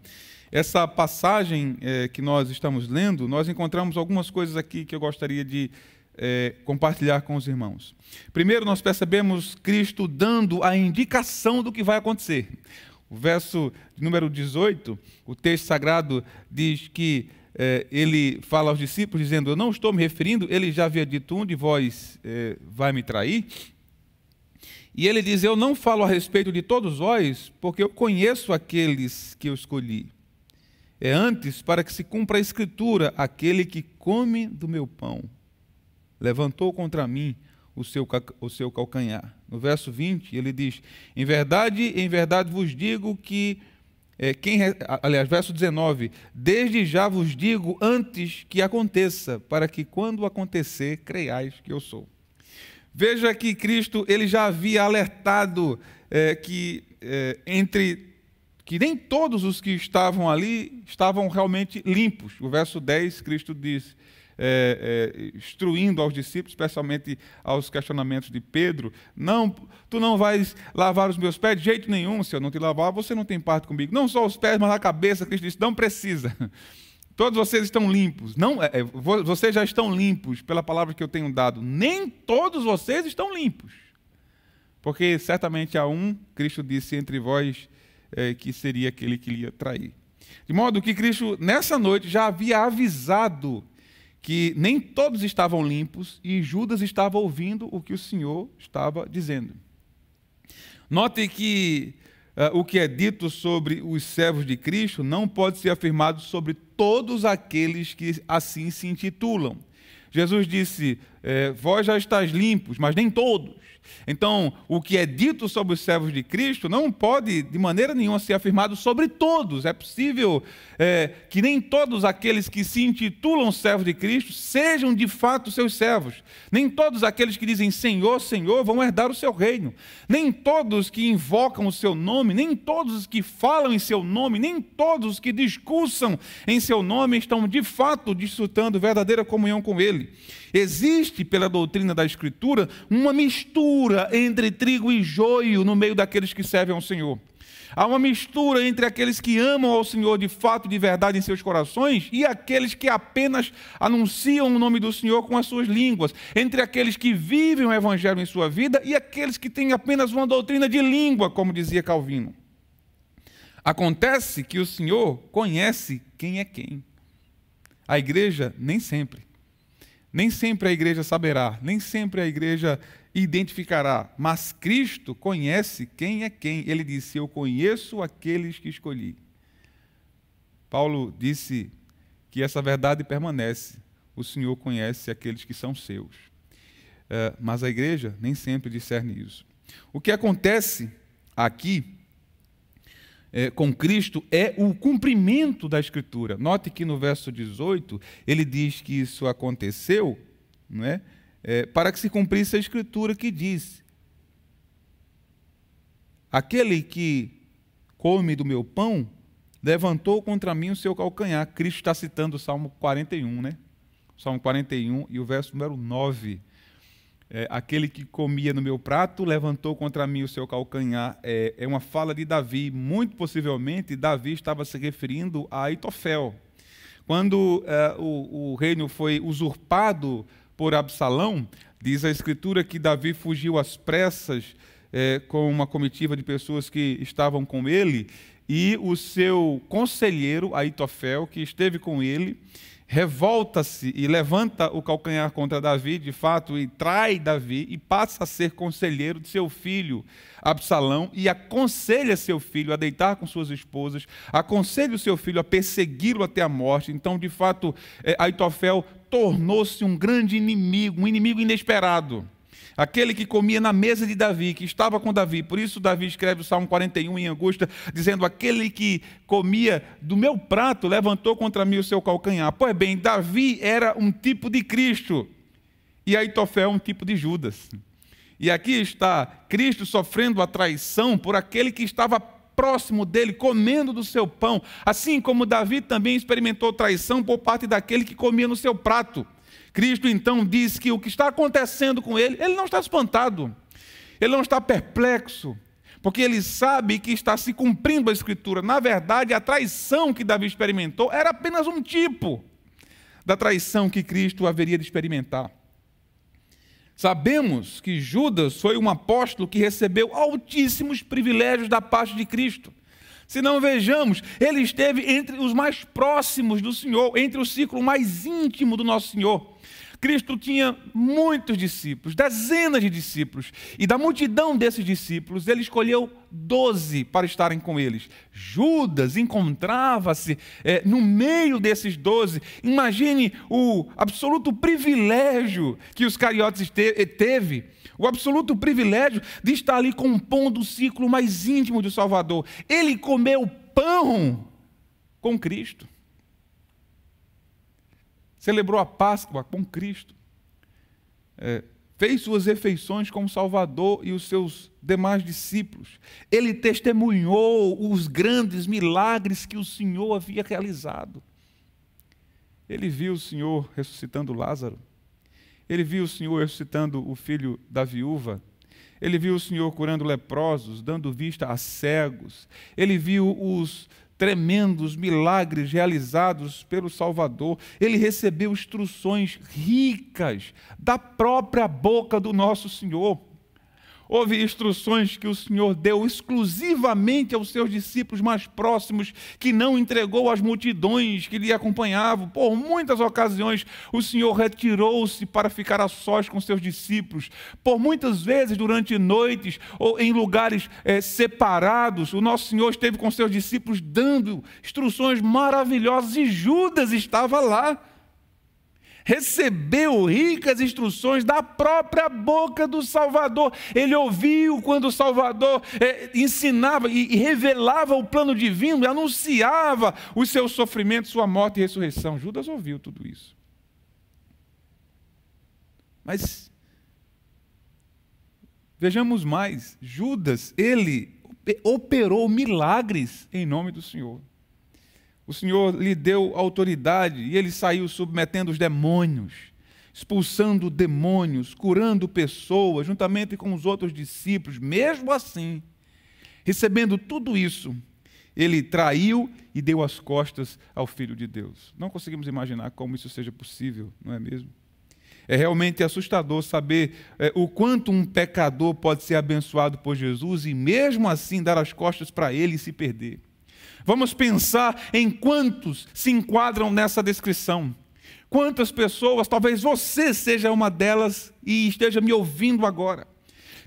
Essa passagem que nós estamos lendo, nós encontramos algumas coisas aqui que eu gostaria de compartilhar com os irmãos. Primeiro, nós percebemos Cristo dando a indicação do que vai acontecer. O verso número 18, o texto sagrado diz que ele fala aos discípulos, dizendo: eu não estou me referindo, ele já havia dito, um de vós vai me trair. E ele diz: eu não falo a respeito de todos vós, porque eu conheço aqueles que eu escolhi. É antes para que se cumpra a Escritura: aquele que come do meu pão levantou contra mim o seu calcanhar. No verso 20, ele diz: em verdade vos digo que verso 19, desde já vos digo antes que aconteça, para que quando acontecer, creiais que eu sou. Veja que Cristo ele já havia alertado que nem todos os que estavam ali estavam realmente limpos. O verso 10, Cristo diz, instruindo aos discípulos, especialmente aos questionamentos de Pedro: não, tu não vais lavar os meus pés de jeito nenhum, se eu não te lavar, você não tem parte comigo. Não só os pés, mas a cabeça. Cristo disse: não precisa. Todos vocês estão limpos. Não, vocês já estão limpos pela palavra que eu tenho dado. Nem todos vocês estão limpos. Porque certamente há um, Cristo disse, entre vós, que seria aquele que lhe ia trair. De modo que Cristo, nessa noite, já havia avisado que nem todos estavam limpos e Judas estava ouvindo o que o Senhor estava dizendo. Note que o que é dito sobre os servos de Cristo não pode ser afirmado sobre todos aqueles que assim se intitulam. Jesus disse: vós já estáis limpos, mas nem todos. Então, o que é dito sobre os servos de Cristo não pode, de maneira nenhuma, ser afirmado sobre todos. É possível que nem todos aqueles que se intitulam servos de Cristo sejam, de fato, seus servos. Nem todos aqueles que dizem Senhor, Senhor, vão herdar o seu reino. Nem todos que invocam o seu nome, nem todos os que falam em seu nome, nem todos os que discursam em seu nome estão, de fato, desfrutando verdadeira comunhão com Ele. Existe, pela doutrina da Escritura, uma mistura entre trigo e joio no meio daqueles que servem ao Senhor. Há uma mistura entre aqueles que amam ao Senhor de fato e de verdade em seus corações e aqueles que apenas anunciam o nome do Senhor com as suas línguas, entre aqueles que vivem o Evangelho em sua vida e aqueles que têm apenas uma doutrina de língua, como dizia Calvino. Acontece que o Senhor conhece quem é quem. A igreja, nem sempre. Nem sempre a igreja saberá, nem sempre a igreja identificará, mas Cristo conhece quem é quem. Ele disse: eu conheço aqueles que escolhi. Paulo disse que essa verdade permanece. O Senhor conhece aqueles que são seus. Mas a igreja nem sempre discerne isso. O que acontece aqui com Cristo é o cumprimento da Escritura. Note que no verso 18, ele diz que isso aconteceu, não é? Para que se cumprisse a Escritura que diz: aquele que come do meu pão levantou contra mim o seu calcanhar. Cristo está citando o Salmo 41, né? O Salmo 41 e o verso número 9. Aquele que comia no meu prato levantou contra mim o seu calcanhar. É uma fala de Davi. Muito possivelmente Davi estava se referindo a Aitofel. Quando o reino foi usurpado por Absalão, diz a Escritura que Davi fugiu às pressas com uma comitiva de pessoas que estavam com ele, e o seu conselheiro Aitofel, que esteve com ele, revolta-se e levanta o calcanhar contra Davi, de fato, e trai Davi, e passa a ser conselheiro de seu filho Absalão, e aconselha seu filho a deitar com suas esposas, aconselha o seu filho a persegui-lo até a morte. Então, de fato, Aitofel tornou-se um grande inimigo, um inimigo inesperado. Aquele que comia na mesa de Davi, que estava com Davi. Por isso Davi escreve o Salmo 41 em angústia, dizendo: aquele que comia do meu prato levantou contra mim o seu calcanhar. Pois bem, Davi era um tipo de Cristo e Aitofel um tipo de Judas. E aqui está Cristo sofrendo a traição por aquele que estava próximo dele, comendo do seu pão, assim como Davi também experimentou traição por parte daquele que comia no seu prato. Cristo então diz que o que está acontecendo com ele, ele não está espantado, ele não está perplexo, porque ele sabe que está se cumprindo a Escritura. Na verdade, a traição que Davi experimentou era apenas um tipo da traição que Cristo haveria de experimentar. Sabemos que Judas foi um apóstolo que recebeu altíssimos privilégios da parte de Cristo. Se não vejamos, ele esteve entre os mais próximos do Senhor, entre o círculo mais íntimo do nosso Senhor. Cristo tinha muitos discípulos, dezenas de discípulos, e da multidão desses discípulos, ele escolheu 12 para estarem com eles. Judas encontrava-se no meio desses 12. Imagine o absoluto privilégio que os cariotes teve, o absoluto privilégio de estar ali compondo o ciclo mais íntimo do Salvador. Ele comeu pão com Cristo. Celebrou a Páscoa com Cristo. Fez suas refeições com o Salvador e os seus demais discípulos. Ele testemunhou os grandes milagres que o Senhor havia realizado. Ele viu o Senhor ressuscitando Lázaro. Ele viu o Senhor ressuscitando o filho da viúva. Ele viu o Senhor curando leprosos, dando vista a cegos. Ele viu os tremendos milagres realizados pelo Salvador. Ele recebeu instruções ricas da própria boca do nosso Senhor. Houve instruções que o Senhor deu exclusivamente aos seus discípulos mais próximos, que não entregou às multidões que lhe acompanhavam. Por muitas ocasiões, o Senhor retirou-se para ficar a sós com seus discípulos. Por muitas vezes, durante noites ou em lugares separados, o nosso Senhor esteve com seus discípulos dando instruções maravilhosas, e Judas estava lá. Recebeu ricas instruções da própria boca do Salvador. Ele ouviu quando o Salvador ensinava e revelava o plano divino, e anunciava os seus sofrimentos, sua morte e ressurreição. Judas ouviu tudo isso. Mas vejamos mais, Judas, ele operou milagres em nome do Senhor. O Senhor lhe deu autoridade e ele saiu submetendo os demônios, expulsando demônios, curando pessoas, juntamente com os outros discípulos. Mesmo assim, recebendo tudo isso, ele traiu e deu as costas ao Filho de Deus. Não conseguimos imaginar como isso seja possível, não é mesmo? É realmente assustador saber o quanto um pecador pode ser abençoado por Jesus e mesmo assim dar as costas para ele e se perder. Vamos pensar em quantos se enquadram nessa descrição. Quantas pessoas, talvez você seja uma delas e esteja me ouvindo agora,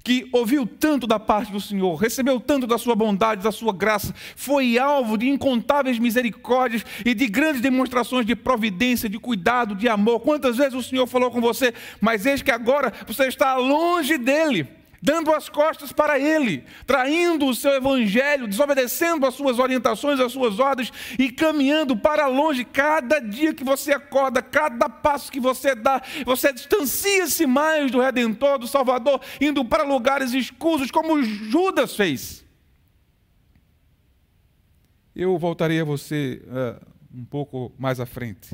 que ouviu tanto da parte do Senhor, recebeu tanto da sua bondade, da sua graça, foi alvo de incontáveis misericórdias e de grandes demonstrações de providência, de cuidado, de amor. Quantas vezes o Senhor falou com você, mas eis que agora você está longe dele, dando as costas para ele, traindo o seu evangelho, desobedecendo as suas orientações, as suas ordens e caminhando para longe. Cada dia que você acorda, cada passo que você dá, você distancia-se mais do Redentor, do Salvador, indo para lugares escusos, como Judas fez. Eu voltarei a você um pouco mais à frente.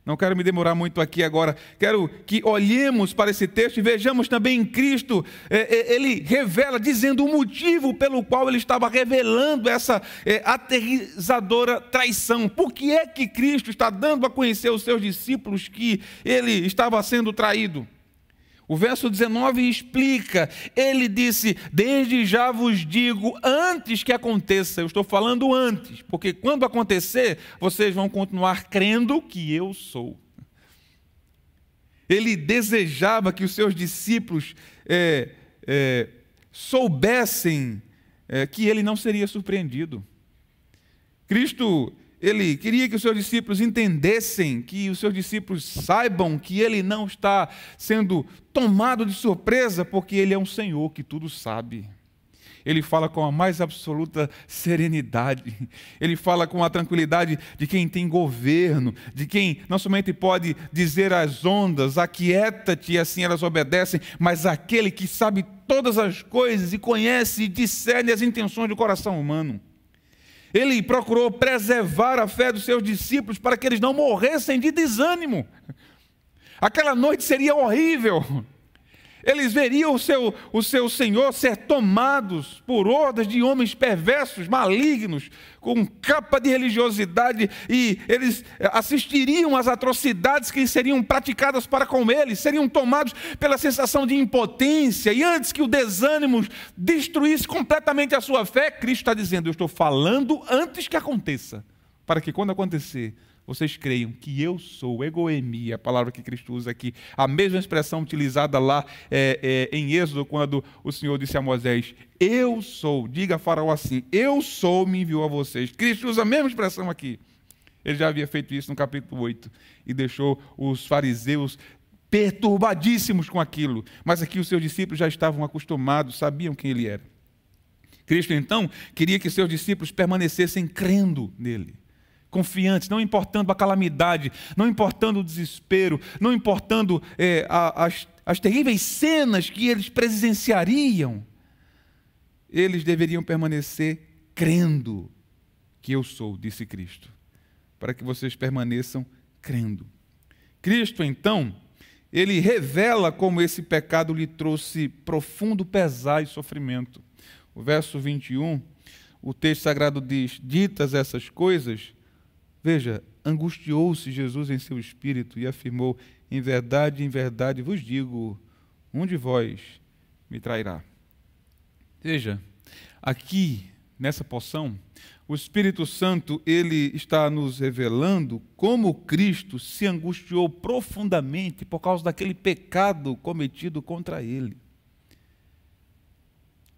Não quero me demorar muito aqui agora. Quero que olhemos para esse texto e vejamos também em Cristo. Ele revela, dizendo o motivo pelo qual ele estava revelando essa aterrizadora traição. Por que é que Cristo está dando a conhecer aos seus discípulos que ele estava sendo traído? O verso 19 explica, ele disse, desde já vos digo, antes que aconteça, eu estou falando antes, porque quando acontecer, vocês vão continuar crendo que eu sou. Ele desejava que os seus discípulos soubessem que ele não seria surpreendido. Cristo, ele queria que os seus discípulos entendessem, que os seus discípulos saibam que ele não está sendo tomado de surpresa, porque ele é um Senhor que tudo sabe. Ele fala com a mais absoluta serenidade. Ele fala com a tranquilidade de quem tem governo, de quem não somente pode dizer às ondas, aquieta-te, e assim elas obedecem, mas aquele que sabe todas as coisas e conhece e discerne as intenções do coração humano. Ele procurou preservar a fé dos seus discípulos para que eles não morressem de desânimo. Aquela noite seria horrível. Eles veriam o seu Senhor ser tomados por hordas de homens perversos, malignos, com capa de religiosidade, e eles assistiriam às atrocidades que seriam praticadas para com eles, seriam tomados pela sensação de impotência, e antes que o desânimo destruísse completamente a sua fé, Cristo está dizendo, eu estou falando antes que aconteça, para que quando acontecer, vocês creiam que eu sou, egoemia, a palavra que Cristo usa aqui, a mesma expressão utilizada lá em Êxodo, quando o Senhor disse a Moisés, eu sou, diga a Faraó assim, eu sou, me enviou a vocês. Cristo usa a mesma expressão aqui. Ele já havia feito isso no capítulo 8 e deixou os fariseus perturbadíssimos com aquilo, mas aqui os seus discípulos já estavam acostumados, sabiam quem ele era. Cristo, então, queria que seus discípulos permanecessem crendo nele, confiantes, não importando a calamidade, não importando o desespero, não importando as terríveis cenas que eles presenciariam, eles deveriam permanecer crendo que eu sou, disse Cristo, para que vocês permaneçam crendo. Cristo, então, ele revela como esse pecado lhe trouxe profundo pesar e sofrimento. O verso 21, o texto sagrado diz, ditas essas coisas, veja, angustiou-se Jesus em seu espírito e afirmou, em verdade vos digo, um de vós me trairá. Veja, aqui, nessa porção, o Espírito Santo, ele está nos revelando como Cristo se angustiou profundamente por causa daquele pecado cometido contra ele.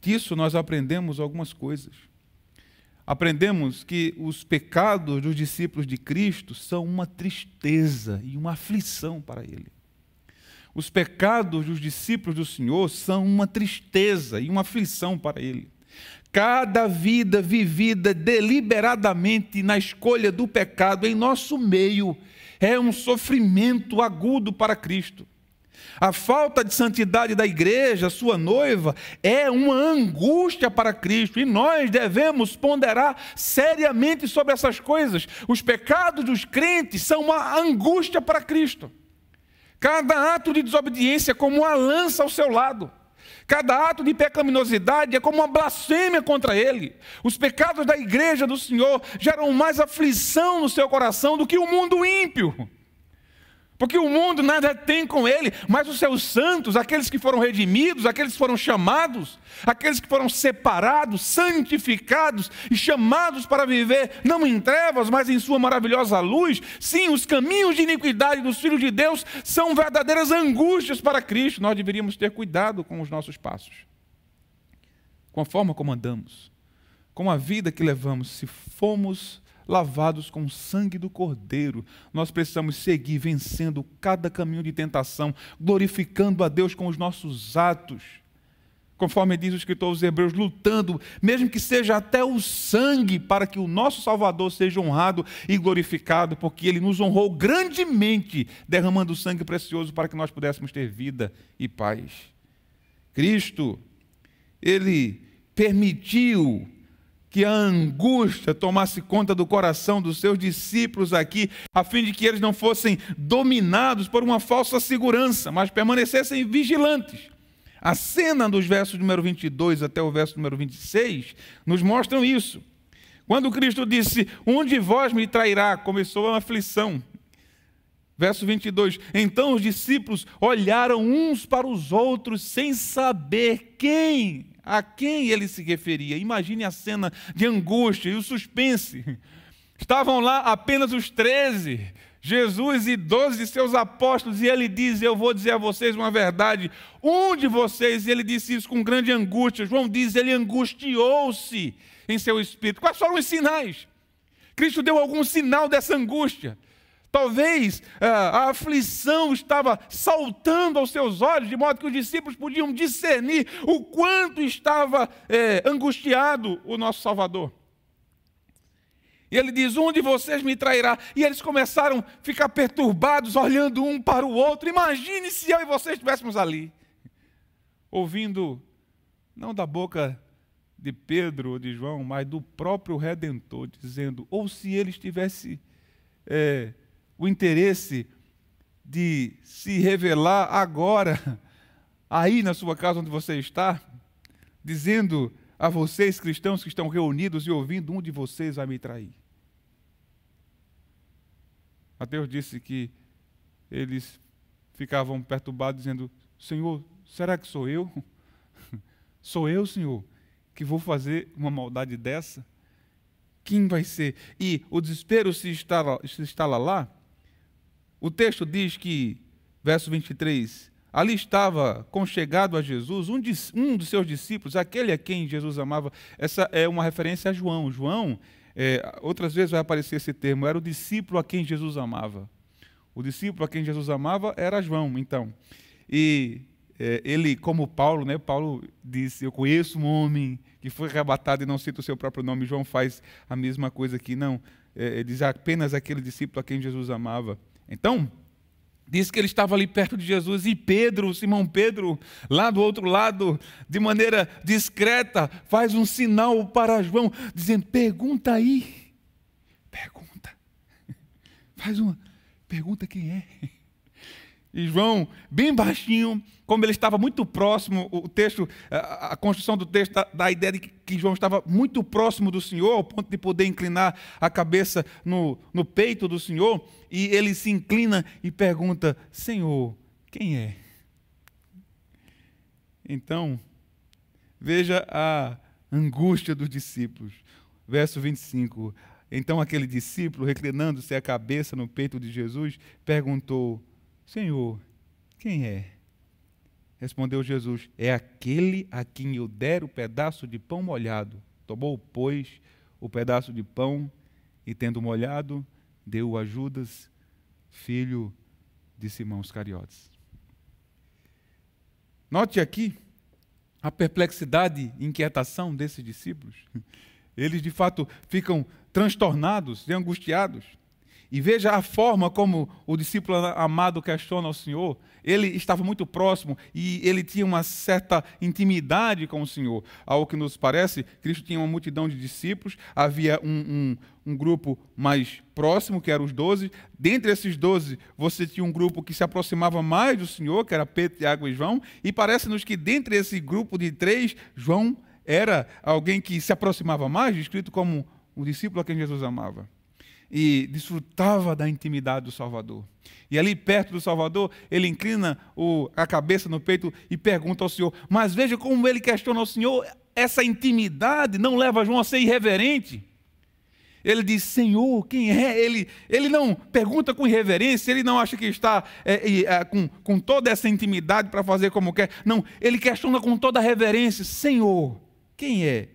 Disso nós aprendemos algumas coisas. Aprendemos que os pecados dos discípulos de Cristo são uma tristeza e uma aflição para ele. Os pecados dos discípulos do Senhor são uma tristeza e uma aflição para ele. Cada vida vivida deliberadamente na escolha do pecado em nosso meio é um sofrimento agudo para Cristo. A falta de santidade da igreja, sua noiva, é uma angústia para Cristo, e nós devemos ponderar seriamente sobre essas coisas. Os pecados dos crentes são uma angústia para Cristo. Cada ato de desobediência é como uma lança ao seu lado. Cada ato de pecaminosidade é como uma blasfêmia contra ele. Os pecados da igreja do Senhor geram mais aflição no seu coração do que o mundo ímpio. Porque o mundo nada tem com ele, mas os seus santos, aqueles que foram redimidos, aqueles que foram chamados, aqueles que foram separados, santificados e chamados para viver não em trevas, mas em sua maravilhosa luz, sim, os caminhos de iniquidade dos filhos de Deus são verdadeiras angústias para Cristo. Nós deveríamos ter cuidado com os nossos passos, com a forma como andamos, com a vida que levamos. Se fomos lavados com o sangue do Cordeiro, nós precisamos seguir vencendo cada caminho de tentação, glorificando a Deus com os nossos atos, conforme diz o escritor aos Hebreus, lutando, mesmo que seja até o sangue, para que o nosso Salvador seja honrado e glorificado, porque Ele nos honrou grandemente, derramando o sangue precioso para que nós pudéssemos ter vida e paz. Cristo, Ele permitiu que a angústia tomasse conta do coração dos seus discípulos aqui, a fim de que eles não fossem dominados por uma falsa segurança, mas permanecessem vigilantes. A cena dos versos número 22 até o verso número 26 nos mostram isso. Quando Cristo disse, um de vós me trairá, começou uma aflição. Verso 22, então os discípulos olharam uns para os outros sem saber a quem ele se referia. Imagine a cena de angústia e o suspense. Estavam lá apenas os 13, Jesus e 12 de seus apóstolos, e ele diz, eu vou dizer a vocês uma verdade, um de vocês, e ele disse isso com grande angústia, João diz, ele angustiou-se em seu espírito. Quais foram os sinais? Cristo deu algum sinal dessa angústia. Talvez a aflição estava saltando aos seus olhos, de modo que os discípulos podiam discernir o quanto estava angustiado o nosso Salvador. E ele diz, um de vocês me trairá. E eles começaram a ficar perturbados, olhando um para o outro. Imagine se eu e você estivéssemos ali, ouvindo, não da boca de Pedro ou de João, mas do próprio Redentor, dizendo, ou se ele tivesse o interesse de se revelar agora, aí na sua casa onde você está, dizendo a vocês cristãos que estão reunidos e ouvindo, um de vocês vai me trair. Mateus disse que eles ficavam perturbados, dizendo, Senhor, será que sou eu? Sou eu, Senhor, que vou fazer uma maldade dessa? Quem vai ser? E o desespero se instala lá. O texto diz que, verso 23, ali estava conchegado a Jesus um dos seus discípulos, aquele a quem Jesus amava. Essa é uma referência a João. João, outras vezes vai aparecer esse termo, era o discípulo a quem Jesus amava. O discípulo a quem Jesus amava era João, então. E ele, como Paulo, né? Paulo disse, eu conheço um homem que foi arrebatado e não cita o seu próprio nome. João faz a mesma coisa aqui, não. Diz apenas aquele discípulo a quem Jesus amava. Então, diz que ele estava ali perto de Jesus e Pedro, Simão Pedro, lá do outro lado, de maneira discreta, faz um sinal para João, dizendo, pergunta aí, pergunta, pergunta quem é. E João, bem baixinho, como ele estava muito próximo, o texto, a construção do texto dá a ideia de que João estava muito próximo do Senhor, ao ponto de poder inclinar a cabeça no peito do Senhor, e ele se inclina e pergunta, Senhor, quem é? Então, veja a angústia dos discípulos. Verso 25, então aquele discípulo, reclinando-se a cabeça no peito de Jesus, perguntou, Senhor, quem é? Respondeu Jesus, é aquele a quem eu der o pedaço de pão molhado. Tomou, pois, o pedaço de pão e, tendo molhado, deu a Judas, filho de Simão Iscariotes. Note aqui a perplexidade e inquietação desses discípulos. Eles, de fato, ficam transtornados e angustiados. E veja a forma como o discípulo amado questiona ao Senhor. Ele estava muito próximo e ele tinha uma certa intimidade com o Senhor. Ao que nos parece, Cristo tinha uma multidão de discípulos, havia um grupo mais próximo, que eram os 12. Dentre esses 12, você tinha um grupo que se aproximava mais do Senhor, que era Pedro, Tiago e João. E parece-nos que dentre esse grupo de 3, João era alguém que se aproximava mais, descrito como o discípulo a quem Jesus amava. E desfrutava da intimidade do Salvador. E ali perto do Salvador, ele inclina a cabeça no peito e pergunta ao Senhor. Mas veja como ele questiona ao Senhor, essa intimidade não leva João a ser irreverente. Ele diz, Senhor, quem é? Ele não pergunta com irreverência, ele não acha que está com toda essa intimidade para fazer como quer. Não, ele questiona com toda a reverência, Senhor, quem é?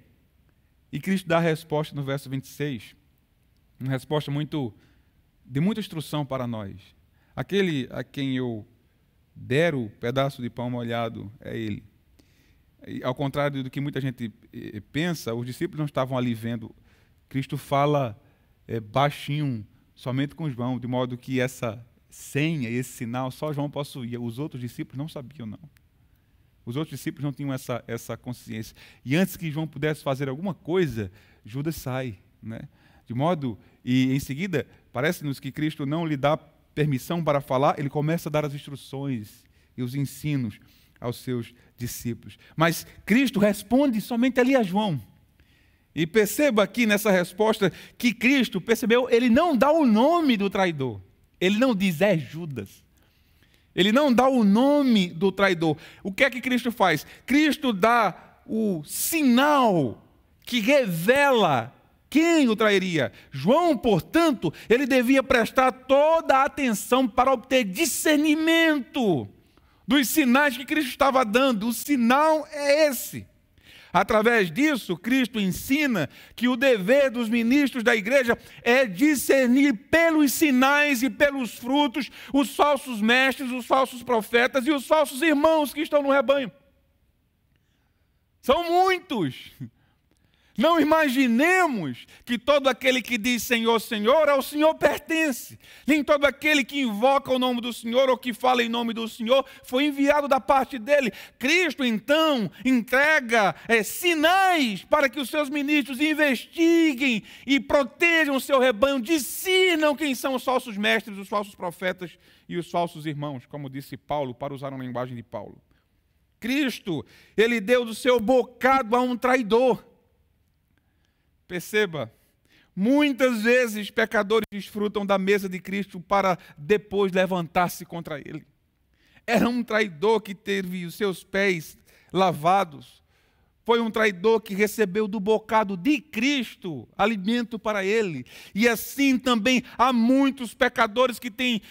E Cristo dá a resposta no verso 26. Uma resposta de muita instrução para nós. Aquele a quem eu der o pedaço de pão molhado é ele. E, ao contrário do que muita gente pensa, os discípulos não estavam ali vendo. Cristo fala baixinho, somente com João, de modo que essa senha, esse sinal, só João possuía. Os outros discípulos não sabiam, não. Os outros discípulos não tinham essa consciência. E antes que João pudesse fazer alguma coisa, Judas sai, né? De modo, e em seguida, parece-nos que Cristo não lhe dá permissão para falar, ele começa a dar as instruções e os ensinos aos seus discípulos. Mas Cristo responde somente ali a João. E perceba aqui nessa resposta que Cristo, percebeu, ele não dá o nome do traidor. Ele não diz é Judas. Ele não dá o nome do traidor. O que é que Cristo faz? Cristo dá o sinal que revela quem o trairia. João, portanto, ele devia prestar toda a atenção para obter discernimento dos sinais que Cristo estava dando. O sinal é esse. Através disso, Cristo ensina que o dever dos ministros da igreja é discernir pelos sinais e pelos frutos os falsos mestres, os falsos profetas e os falsos irmãos que estão no rebanho. São muitos. Não imaginemos que todo aquele que diz Senhor, Senhor, ao Senhor pertence. Nem todo aquele que invoca o nome do Senhor ou que fala em nome do Senhor foi enviado da parte dele. Cristo, então, entrega sinais para que os seus ministros investiguem e protejam o seu rebanho, discernam quem são os falsos mestres, os falsos profetas e os falsos irmãos, como disse Paulo, para usar uma linguagem de Paulo. Cristo, ele deu do seu bocado a um traidor. Perceba, muitas vezes pecadores desfrutam da mesa de Cristo para depois levantar-se contra ele. Era um traidor que teve os seus pés lavados. Foi um traidor que recebeu do bocado de Cristo alimento para ele. E assim também há muitos pecadores que têm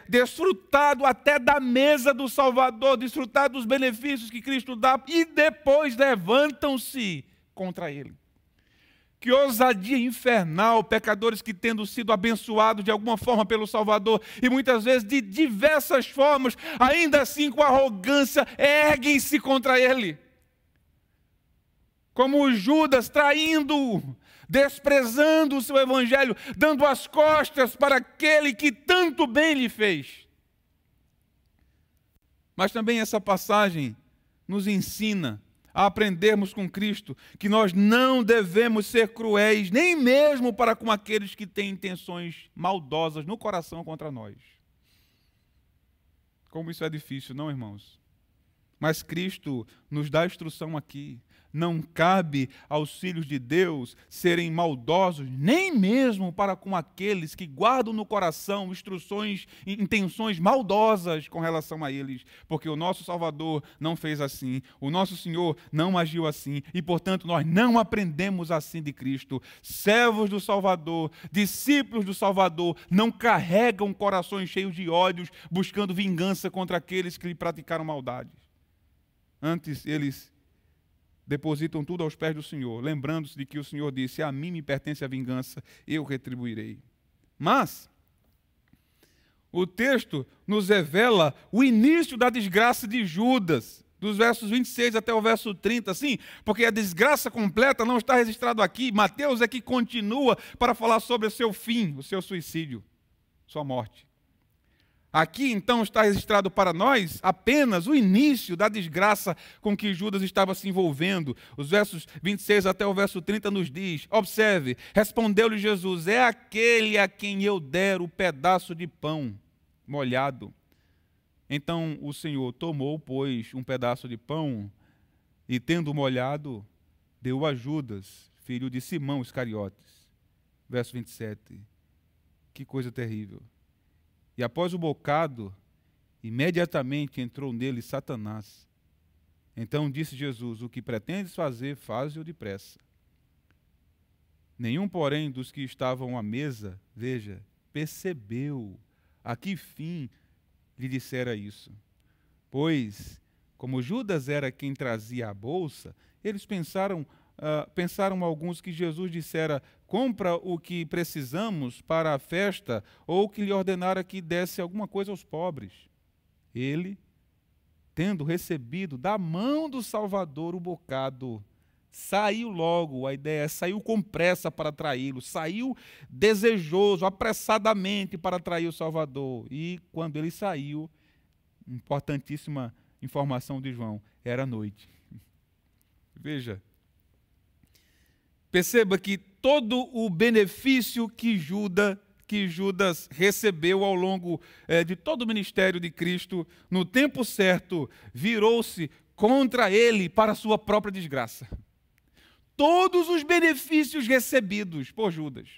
desfrutado até da mesa do Salvador, desfrutado dos benefícios que Cristo dá e depois levantam-se contra ele. Que ousadia infernal, pecadores que, tendo sido abençoados de alguma forma pelo Salvador, e muitas vezes de diversas formas, ainda assim com arrogância, erguem-se contra ele. Como Judas, traindo-o, desprezando o seu evangelho, dando as costas para aquele que tanto bem lhe fez. Mas também essa passagem nos ensina a aprendermos com Cristo que nós não devemos ser cruéis, nem mesmo para com aqueles que têm intenções maldosas no coração contra nós. Como isso é difícil, não, irmãos? Mas Cristo nos dá instrução aqui. Não cabe aos filhos de Deus serem maldosos, nem mesmo para com aqueles que guardam no coração instruções, intenções maldosas com relação a eles, porque o nosso Salvador não fez assim, o nosso Senhor não agiu assim, e portanto nós não aprendemos assim de Cristo. Servos do Salvador, discípulos do Salvador, não carregam corações cheios de ódios, buscando vingança contra aqueles que lhe praticaram maldades. Antes, eles depositam tudo aos pés do Senhor, lembrando-se de que o Senhor disse: a mim me pertence a vingança, eu retribuirei. Mas o texto nos revela o início da desgraça de Judas, dos versos 26 até o verso 30, sim, porque a desgraça completa não está registrado aqui. Mateus é que continua para falar sobre o seu fim, o seu suicídio, sua morte. Aqui, então, está registrado para nós apenas o início da desgraça com que Judas estava se envolvendo. Os versos 26 até o verso 30 nos diz, observe, respondeu-lhe Jesus: é aquele a quem eu der o pedaço de pão molhado. Então o Senhor tomou, pois, um pedaço de pão e, tendo molhado, deu a Judas, filho de Simão Iscariotes. Verso 27. Que coisa terrível. E após o bocado, imediatamente entrou nele Satanás. Então disse Jesus: o que pretendes fazer, faze-o depressa. Nenhum, porém, dos que estavam à mesa, veja, percebeu a que fim lhe dissera isso. Pois, como Judas era quem trazia a bolsa, eles pensaram alguns que Jesus dissera: compra o que precisamos para a festa, ou que lhe ordenara que desse alguma coisa aos pobres. Ele, tendo recebido da mão do Salvador o bocado, saiu logo, a ideia é, saiu com pressa para traí-lo, saiu desejoso, apressadamente para trair o Salvador. E quando ele saiu, importantíssima informação de João, era noite. Veja, perceba que todo o benefício que Judas recebeu ao longo de todo o ministério de Cristo, no tempo certo, virou-se contra ele para a sua própria desgraça. Todos os benefícios recebidos por Judas,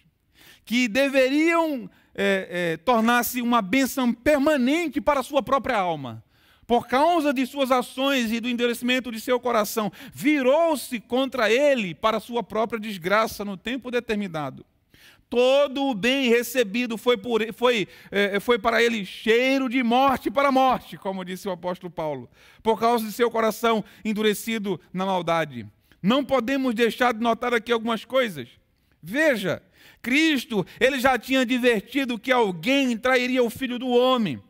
que deveriam tornar-se uma bênção permanente para a sua própria alma, por causa de suas ações e do endurecimento de seu coração, virou-se contra ele para a sua própria desgraça no tempo determinado. Todo o bem recebido foi para ele cheiro de morte para a morte, como disse o apóstolo Paulo, por causa de seu coração endurecido na maldade. Não podemos deixar de notar aqui algumas coisas. Veja, Cristo, ele já tinha advertido que alguém trairia o Filho do Homem.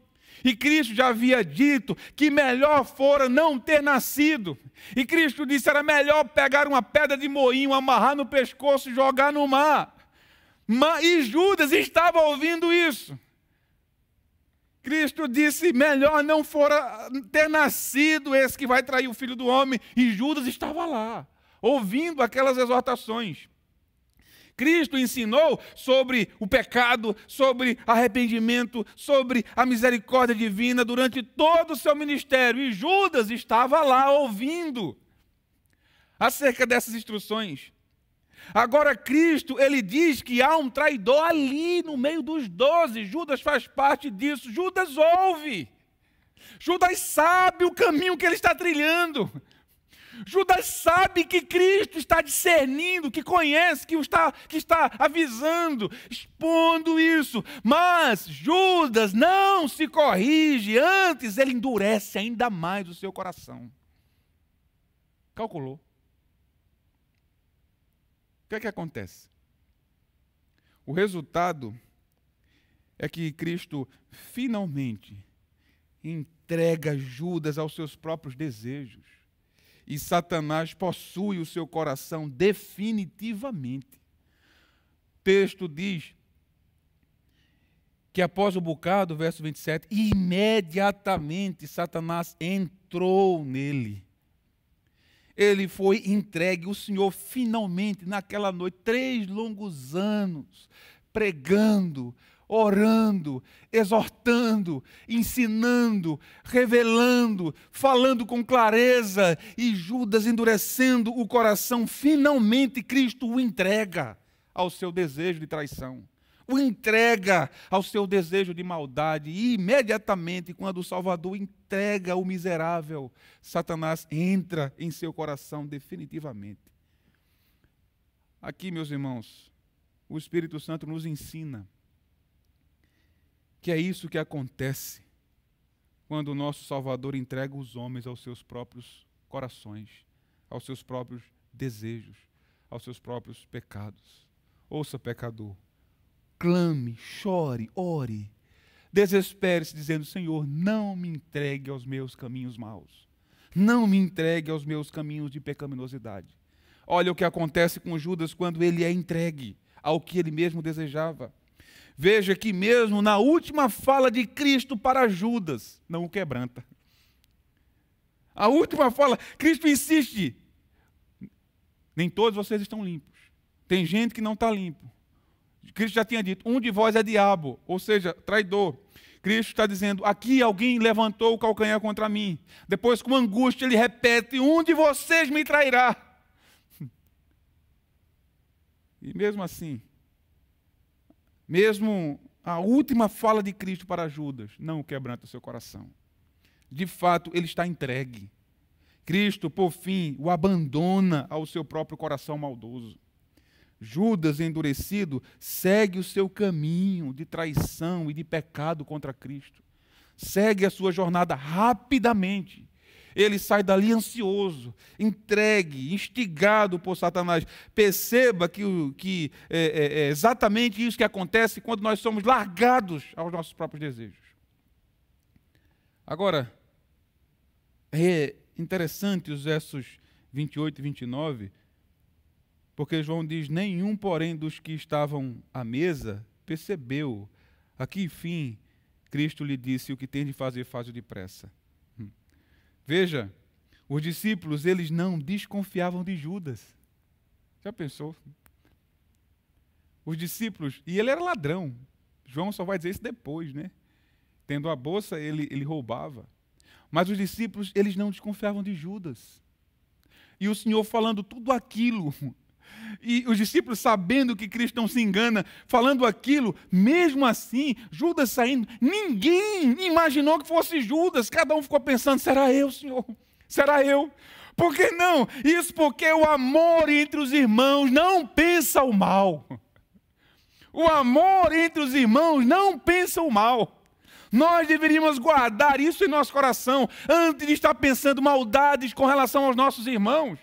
E Cristo já havia dito que melhor fora não ter nascido. E Cristo disse que era melhor pegar uma pedra de moinho, amarrar no pescoço e jogar no mar. E Judas estava ouvindo isso. Cristo disse, melhor não fora ter nascido esse que vai trair o Filho do Homem. E Judas estava lá, ouvindo aquelas exortações. Cristo ensinou sobre o pecado, sobre arrependimento, sobre a misericórdia divina durante todo o seu ministério. E Judas estava lá ouvindo acerca dessas instruções. Agora Cristo, ele diz que há um traidor ali no meio dos 12. Judas faz parte disso. Judas ouve. Judas sabe o caminho que ele está trilhando. Judas sabe que Cristo está discernindo, que conhece, que está avisando, expondo isso. Mas Judas não se corrige, antes ele endurece ainda mais o seu coração. Calculou. O que acontece? O resultado é que Cristo finalmente entrega Judas aos seus próprios desejos. E Satanás possui o seu coração definitivamente. O texto diz que após o bocado, verso 27, imediatamente Satanás entrou nele. Ele foi entregue, o Senhor finalmente, naquela noite, 3 longos anos, pregando, orando, exortando, ensinando, revelando, falando com clareza, e Judas endurecendo o coração, finalmente Cristo o entrega ao seu desejo de traição, o entrega ao seu desejo de maldade, e imediatamente, quando o Salvador entrega o miserável, Satanás entra em seu coração definitivamente. Aqui, meus irmãos, o Espírito Santo nos ensina que é isso que acontece quando o nosso Salvador entrega os homens aos seus próprios corações, aos seus próprios desejos, aos seus próprios pecados. Ouça, pecador, clame, chore, ore, desespere-se dizendo, Senhor, não me entregue aos meus caminhos maus, não me entregue aos meus caminhos de pecaminosidade. Olha o que acontece com Judas quando ele é entregue ao que ele mesmo desejava. Veja que mesmo na última fala de Cristo para Judas, não o quebranta. A última fala, Cristo insiste, nem todos vocês estão limpos. Tem gente que não está limpo. Cristo já tinha dito, um de vós é diabo, ou seja, traidor. Cristo está dizendo, aqui alguém levantou o calcanhar contra mim. Depois, com angústia, ele repete, um de vocês me trairá. E mesmo assim, mesmo a última fala de Cristo para Judas não quebranta o seu coração. De fato, ele está entregue. Cristo, por fim, o abandona ao seu próprio coração maldoso. Judas, endurecido, segue o seu caminho de traição e de pecado contra Cristo. Segue a sua jornada rapidamente. Ele sai dali ansioso, entregue, instigado por Satanás. Perceba que é exatamente isso que acontece quando nós somos largados aos nossos próprios desejos. Agora, é interessante os versos 28 e 29, porque João diz, nenhum, porém, dos que estavam à mesa percebeu. Aqui, enfim, Cristo lhe disse, o que tem de fazer, faz-o depressa. Veja, os discípulos, eles não desconfiavam de Judas. Já pensou? Os discípulos, e ele era ladrão. João só vai dizer isso depois, né? Tendo a bolsa, ele roubava. Mas os discípulos, eles não desconfiavam de Judas. E o Senhor falando tudo aquilo, E os discípulos, sabendo que Cristo não se engana, falando aquilo, mesmo assim, Judas saindo, ninguém imaginou que fosse Judas. Cada um ficou pensando, será eu, Senhor? Será eu? Por que não? Isso porque o amor entre os irmãos não pensa o mal. O amor entre os irmãos não pensa o mal. Nós deveríamos guardar isso em nosso coração antes de estar pensando maldades com relação aos nossos irmãos.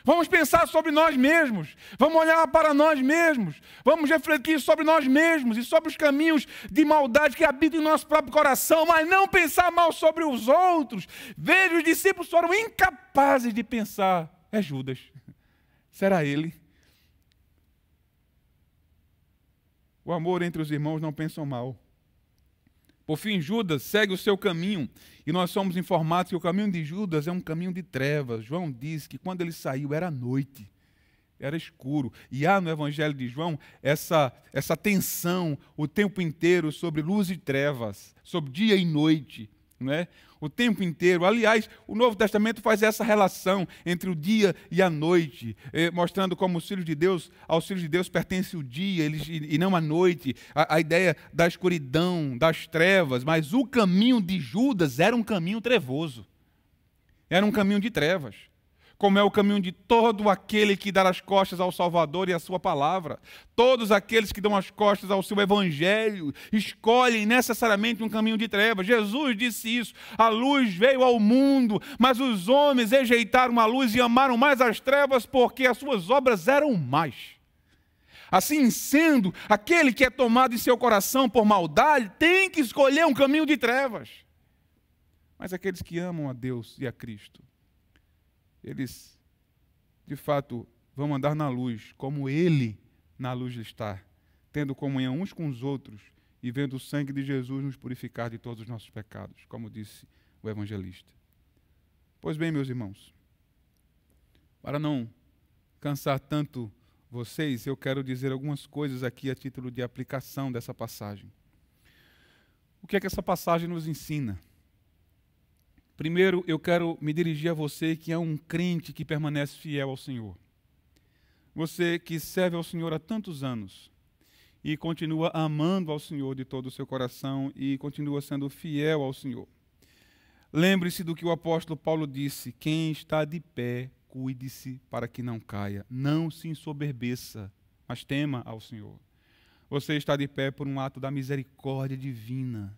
Vamos pensar sobre nós mesmos, vamos olhar para nós mesmos, vamos refletir sobre nós mesmos e sobre os caminhos de maldade que habitam em nosso próprio coração, mas não pensar mal sobre os outros. Veja, os discípulos foram incapazes de pensar, é Judas, será ele? O amor entre os irmãos não pensa mal. Por fim, Judas segue o seu caminho, e nós somos informados que o caminho de Judas é um caminho de trevas. João diz que quando ele saiu era noite, era escuro. E há no Evangelho de João essa tensão o tempo inteiro sobre luz e trevas, sobre dia e noite, não é? O tempo inteiro. Aliás, o Novo Testamento faz essa relação entre o dia e a noite, mostrando como aos filhos de Deus pertence o dia e não a noite, a ideia da escuridão, das trevas, mas o caminho de Judas era um caminho trevoso, era um caminho de trevas, como é o caminho de todo aquele que dá as costas ao Salvador e à sua palavra. Todos aqueles que dão as costas ao seu evangelho escolhem necessariamente um caminho de trevas. Jesus disse isso, a luz veio ao mundo, mas os homens rejeitaram a luz e amaram mais as trevas porque as suas obras eram más. Assim sendo, aquele que é tomado em seu coração por maldade tem que escolher um caminho de trevas. Mas aqueles que amam a Deus e a Cristo, eles, de fato, vão andar na luz, como Ele na luz está, tendo comunhão uns com os outros e vendo o sangue de Jesus nos purificar de todos os nossos pecados, como disse o evangelista. Pois bem, meus irmãos, para não cansar tanto vocês, eu quero dizer algumas coisas aqui a título de aplicação dessa passagem. O que é que essa passagem nos ensina? Primeiro, eu quero me dirigir a você que é um crente que permanece fiel ao Senhor. Você que serve ao Senhor há tantos anos e continua amando ao Senhor de todo o seu coração e continua sendo fiel ao Senhor. Lembre-se do que o apóstolo Paulo disse: quem está de pé, cuide-se para que não caia. Não se ensoberbeça, mas tema ao Senhor. Você está de pé por um ato da misericórdia divina.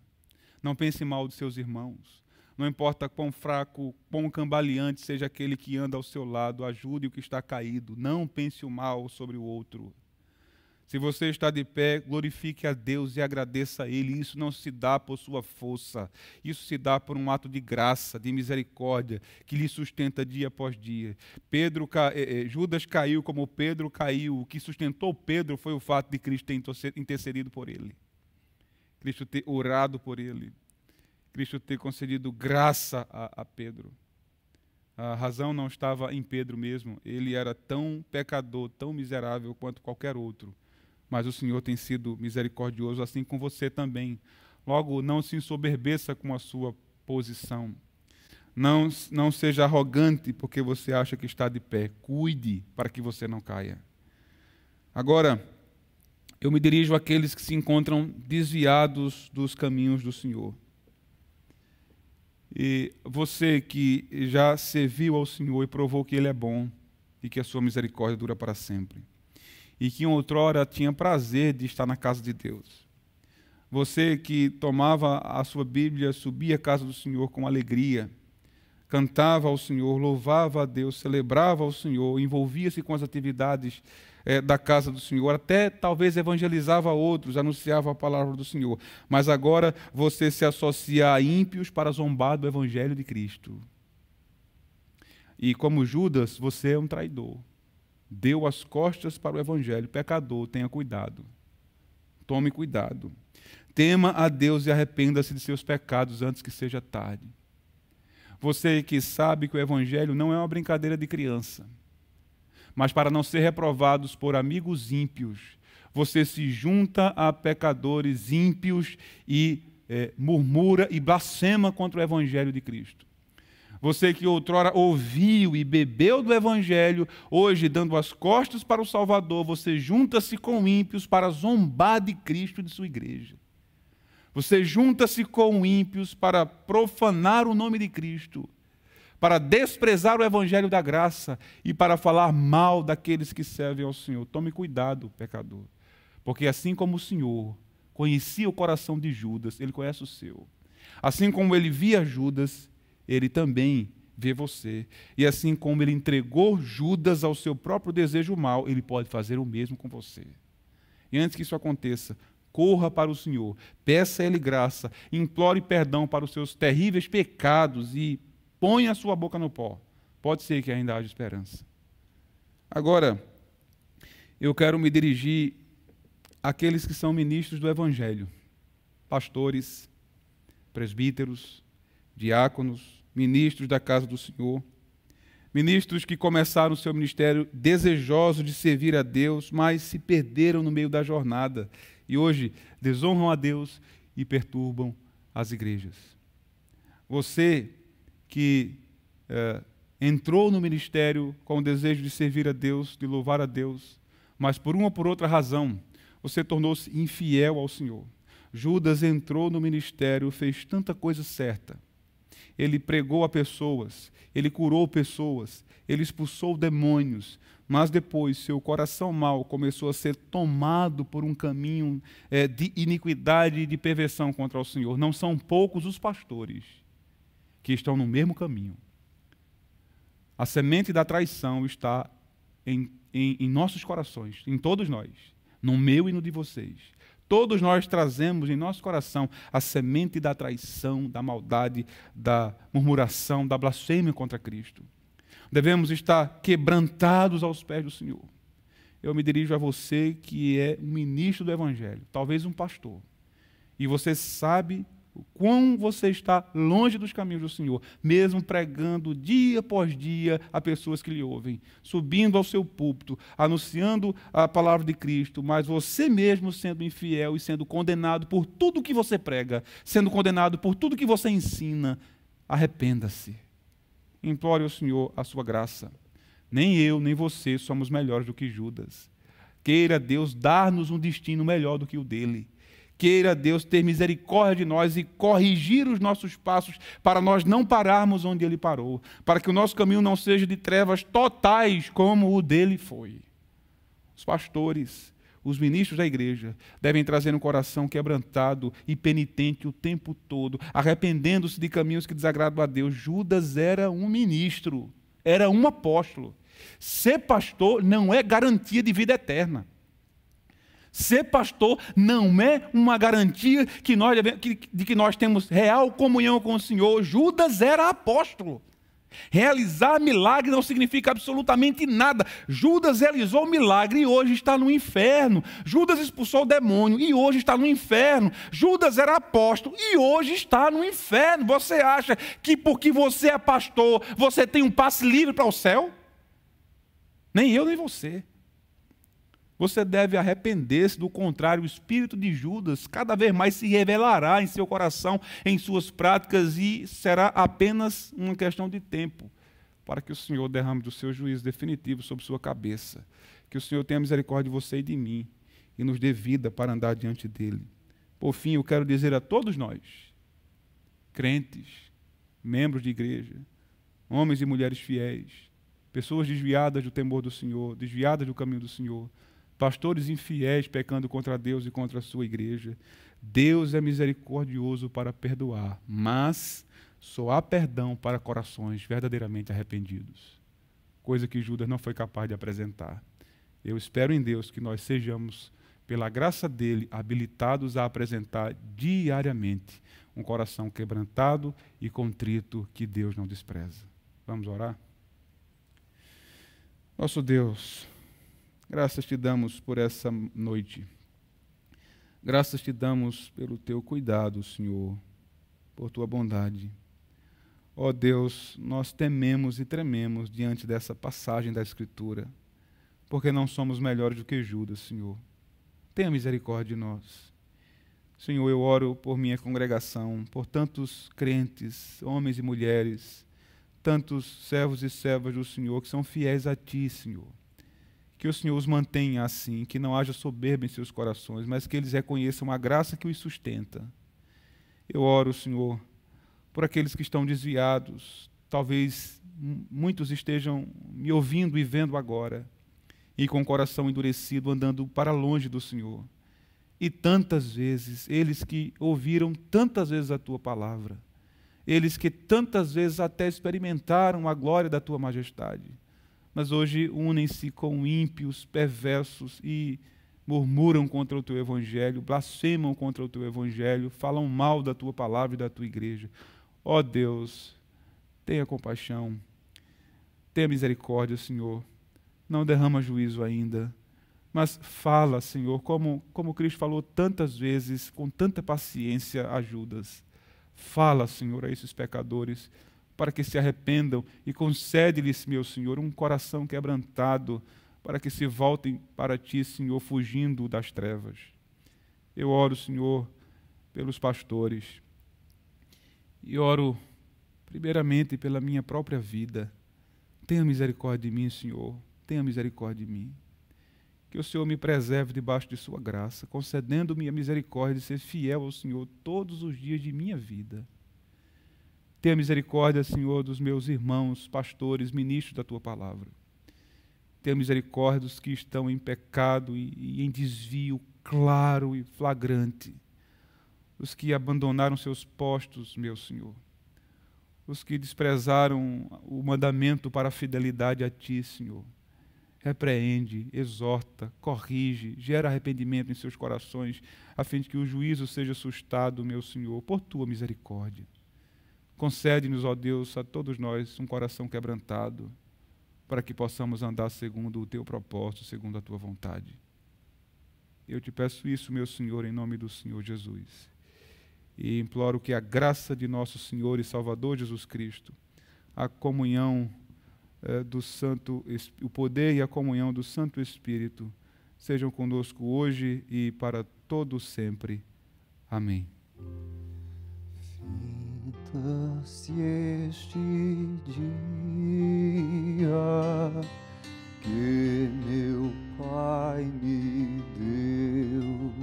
Não pense mal dos seus irmãos. Não importa quão fraco, quão cambaleante seja aquele que anda ao seu lado, ajude o que está caído. Não pense o mal sobre o outro. Se você está de pé, glorifique a Deus e agradeça a Ele. Isso não se dá por sua força. Isso se dá por um ato de graça, de misericórdia, que lhe sustenta dia após dia. Judas caiu como Pedro caiu. O que sustentou Pedro foi o fato de Cristo ter intercedido por ele. Cristo ter orado por ele. Cristo ter concedido graça a Pedro. A razão não estava em Pedro mesmo. Ele era tão pecador, tão miserável quanto qualquer outro. Mas o Senhor tem sido misericordioso assim com você também. Logo, não se ensoberbeça com a sua posição. Não seja arrogante porque você acha que está de pé. Cuide para que você não caia. Agora, eu me dirijo àqueles que se encontram desviados dos caminhos do Senhor. E você que já serviu ao Senhor e provou que Ele é bom e que a sua misericórdia dura para sempre, e que outrora tinha prazer de estar na casa de Deus. Você que tomava a sua Bíblia, subia à casa do Senhor com alegria, cantava ao Senhor, louvava a Deus, celebrava ao Senhor, envolvia-se com as atividades da casa do Senhor, até talvez evangelizava outros, anunciava a palavra do Senhor. Mas agora você se associa a ímpios para zombar do Evangelho de Cristo. E como Judas, você é um traidor. Deu as costas para o Evangelho. Pecador, tenha cuidado. Tome cuidado. Tema a Deus e arrependa-se de seus pecados antes que seja tarde. Você que sabe que o Evangelho não é uma brincadeira de criança, mas para não ser reprovados por amigos ímpios, você se junta a pecadores ímpios e murmura e blasfema contra o Evangelho de Cristo. Você que outrora ouviu e bebeu do Evangelho, hoje, dando as costas para o Salvador, você junta-se com ímpios para zombar de Cristo e de sua igreja. Você junta-se com ímpios para profanar o nome de Cristo, para desprezar o Evangelho da graça e para falar mal daqueles que servem ao Senhor. Tome cuidado, pecador, porque assim como o Senhor conhecia o coração de Judas, Ele conhece o seu. Assim como Ele via Judas, Ele também vê você. E assim como Ele entregou Judas ao seu próprio desejo mal, Ele pode fazer o mesmo com você. E antes que isso aconteça, corra para o Senhor, peça a Ele graça, implore perdão para os seus terríveis pecados e ponha a sua boca no pó. Pode ser que ainda haja esperança. Agora, eu quero me dirigir àqueles que são ministros do Evangelho, pastores, presbíteros, diáconos, ministros da casa do Senhor, ministros que começaram o seu ministério desejosos de servir a Deus, mas se perderam no meio da jornada e hoje desonram a Deus e perturbam as igrejas. Você que entrou no ministério com o desejo de servir a Deus, de louvar a Deus, mas por uma ou por outra razão, você tornou-se infiel ao Senhor. Judas entrou no ministério, fez tanta coisa certa. Ele pregou a pessoas, ele curou pessoas, ele expulsou demônios, mas depois seu coração mau começou a ser tomado por um caminho de iniquidade e de perversão contra o Senhor. Não são poucos os pastores que estão no mesmo caminho. A semente da traição está em nossos corações, em todos nós, no meu e no de vocês. Todos nós trazemos em nosso coração a semente da traição, da maldade, da murmuração, da blasfêmia contra Cristo. Devemos estar quebrantados aos pés do Senhor. Eu me dirijo a você que é um ministro do Evangelho, talvez um pastor, e você sabe o quão você está longe dos caminhos do Senhor, mesmo pregando dia após dia a pessoas que lhe ouvem, subindo ao seu púlpito, anunciando a palavra de Cristo, mas você mesmo sendo infiel e sendo condenado por tudo que você prega, sendo condenado por tudo que você ensina, arrependa-se. Implore ao Senhor a sua graça. Nem eu, nem você somos melhores do que Judas. Queira Deus dar-nos um destino melhor do que o dele. Queira Deus ter misericórdia de nós e corrigir os nossos passos para nós não pararmos onde Ele parou, para que o nosso caminho não seja de trevas totais como o dele foi. Os pastores, os ministros da igreja devem trazer um coração quebrantado e penitente o tempo todo, arrependendo-se de caminhos que desagradam a Deus. Judas era um ministro, era um apóstolo. Ser pastor não é garantia de vida eterna. Ser pastor não é uma garantia de que nós temos real comunhão com o Senhor. Judas era apóstolo. Realizar milagre não significa absolutamente nada. Judas realizou milagre e hoje está no inferno. Judas expulsou o demônio e hoje está no inferno. Judas era apóstolo e hoje está no inferno. Você acha que porque você é pastor, você tem um passe livre para o céu? Nem eu, nem você. Você deve arrepender-se, do contrário, o espírito de Judas cada vez mais se revelará em seu coração, em suas práticas, e será apenas uma questão de tempo para que o Senhor derrame do seu juízo definitivo sobre sua cabeça. Que o Senhor tenha misericórdia de você e de mim e nos dê vida para andar diante dele. Por fim, eu quero dizer a todos nós, crentes, membros de igreja, homens e mulheres fiéis, pessoas desviadas do temor do Senhor, desviadas do caminho do Senhor, pastores infiéis pecando contra Deus e contra a sua igreja. Deus é misericordioso para perdoar, mas só há perdão para corações verdadeiramente arrependidos, coisa que Judas não foi capaz de apresentar. Eu espero em Deus que nós sejamos, pela graça dele, habilitados a apresentar diariamente um coração quebrantado e contrito que Deus não despreza. Vamos orar? Nosso Deus, graças te damos por essa noite. Graças te damos pelo teu cuidado, Senhor, por tua bondade. Ó Deus, nós tememos e trememos diante dessa passagem da Escritura, porque não somos melhores do que Judas, Senhor. Tenha misericórdia de nós. Senhor, eu oro por minha congregação, por tantos crentes, homens e mulheres, tantos servos e servas do Senhor que são fiéis a Ti, Senhor. Que o Senhor os mantenha assim, que não haja soberba em seus corações, mas que eles reconheçam a graça que os sustenta. Eu oro, Senhor, por aqueles que estão desviados. Talvez muitos estejam me ouvindo e vendo agora, e com o coração endurecido, andando para longe do Senhor. E tantas vezes, eles que ouviram tantas vezes a Tua palavra, eles que tantas vezes até experimentaram a glória da Tua majestade, mas hoje unem-se com ímpios, perversos e murmuram contra o Teu Evangelho, blasfemam contra o Teu Evangelho, falam mal da Tua palavra e da Tua igreja. Ó Deus, tenha compaixão, tenha misericórdia, Senhor. Não derrama juízo ainda, mas fala, Senhor, como Cristo falou tantas vezes, com tanta paciência a Judas. Fala, Senhor, a esses pecadores, para que se arrependam e concede-lhes, meu Senhor, um coração quebrantado, para que se voltem para Ti, Senhor, fugindo das trevas. Eu oro, Senhor, pelos pastores, e oro primeiramente pela minha própria vida. Tenha misericórdia de mim, Senhor, tenha misericórdia de mim. Que o Senhor me preserve debaixo de sua graça, concedendo-me a misericórdia de ser fiel ao Senhor todos os dias de minha vida. Tenha misericórdia, Senhor, dos meus irmãos, pastores, ministros da Tua palavra. Tenha misericórdia dos que estão em pecado e em desvio claro e flagrante. Os que abandonaram seus postos, meu Senhor. Os que desprezaram o mandamento para a fidelidade a Ti, Senhor. Repreende, exorta, corrige, gera arrependimento em seus corações, a fim de que o juízo seja sustado, meu Senhor, por Tua misericórdia. Concede-nos, ó Deus, a todos nós um coração quebrantado, para que possamos andar segundo o Teu propósito, segundo a Tua vontade. Eu Te peço isso, meu Senhor, em nome do Senhor Jesus. E imploro que a graça de nosso Senhor e Salvador Jesus Cristo, a comunhão do Santo, o poder e a comunhão do Santo Espírito sejam conosco hoje e para todo sempre. Amém. Finda-se este dia que meu Pai me deu,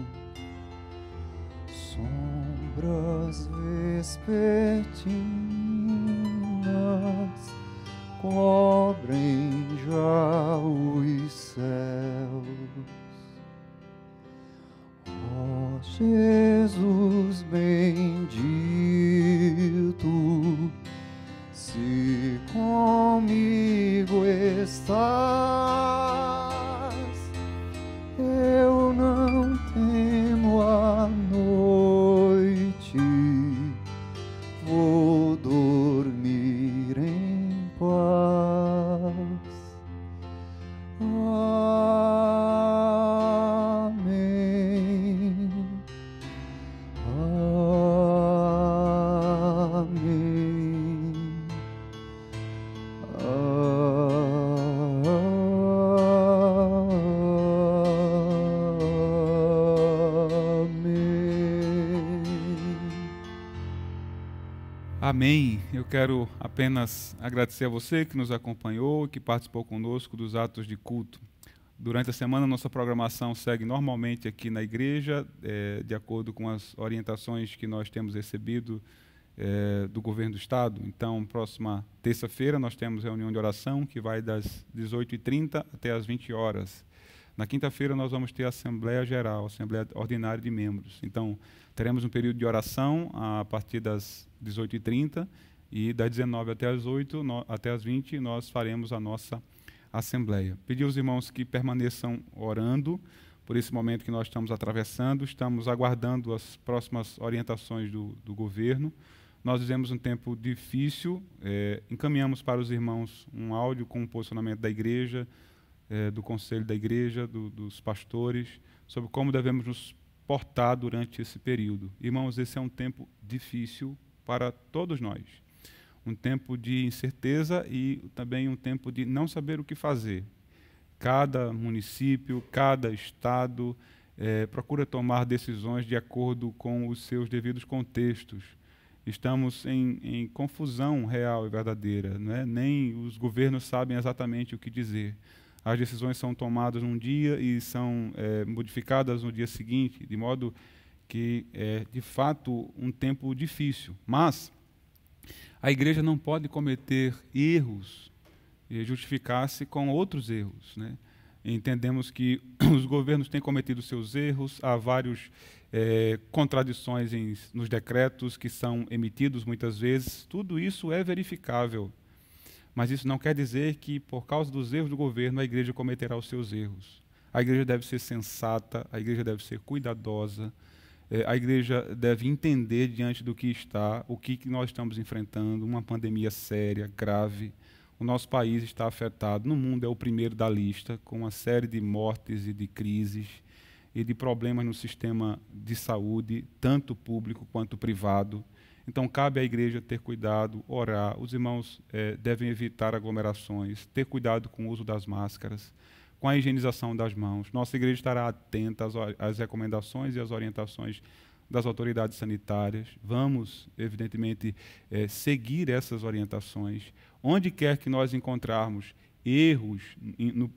sombras vespertinas cobrem já os céus. Ó Jesus bendito, se comigo estás, eu não temo a noite, vou dormir em paz. Amém. Amém. Amém. Eu quero apenas agradecer a você que nos acompanhou e que participou conosco dos atos de culto. Durante a semana, nossa programação segue normalmente aqui na igreja, de acordo com as orientações que nós temos recebido do governo do Estado. Então, próxima terça-feira, nós temos reunião de oração, que vai das 18h30 até as 20 horas. Na quinta-feira, nós vamos ter a Assembleia Geral, Assembleia Ordinária de Membros. Então, teremos um período de oração a partir das 18h30 e das 19 até as 8, até as 20, nós faremos a nossa Assembleia. Pedir aos irmãos que permaneçam orando por esse momento que nós estamos atravessando, estamos aguardando as próximas orientações do governo. Nós vivemos um tempo difícil, encaminhamos para os irmãos um áudio com o posicionamento da igreja, do conselho da igreja, dos pastores, sobre como devemos nos portar durante esse período. Irmãos, esse é um tempo difícil para todos nós. Um tempo de incerteza e também um tempo de não saber o que fazer. Cada município, cada estado procura tomar decisões de acordo com os seus devidos contextos. Estamos em confusão real e verdadeira, né? Nem os governos sabem exatamente o que dizer. As decisões são tomadas num dia e são modificadas no dia seguinte, de modo que é, de fato, um tempo difícil. Mas a igreja não pode cometer erros e justificar-se com outros erros, né? Entendemos que os governos têm cometido seus erros, há várias contradições nos decretos que são emitidos muitas vezes, tudo isso é verificável. Mas isso não quer dizer que, por causa dos erros do governo, a igreja cometerá os seus erros. A igreja deve ser sensata, a igreja deve ser cuidadosa, a igreja deve entender diante do que está, o que nós estamos enfrentando, uma pandemia séria, grave. O nosso país está afetado, no mundo é o primeiro da lista, com uma série de mortes e de crises e de problemas no sistema de saúde, tanto público quanto privado. Então, cabe à igreja ter cuidado, orar. Os irmãos devem evitar aglomerações, ter cuidado com o uso das máscaras, com a higienização das mãos. Nossa igreja estará atenta às recomendações e às orientações das autoridades sanitárias. Vamos, evidentemente, seguir essas orientações. Onde quer que nós encontrarmos erros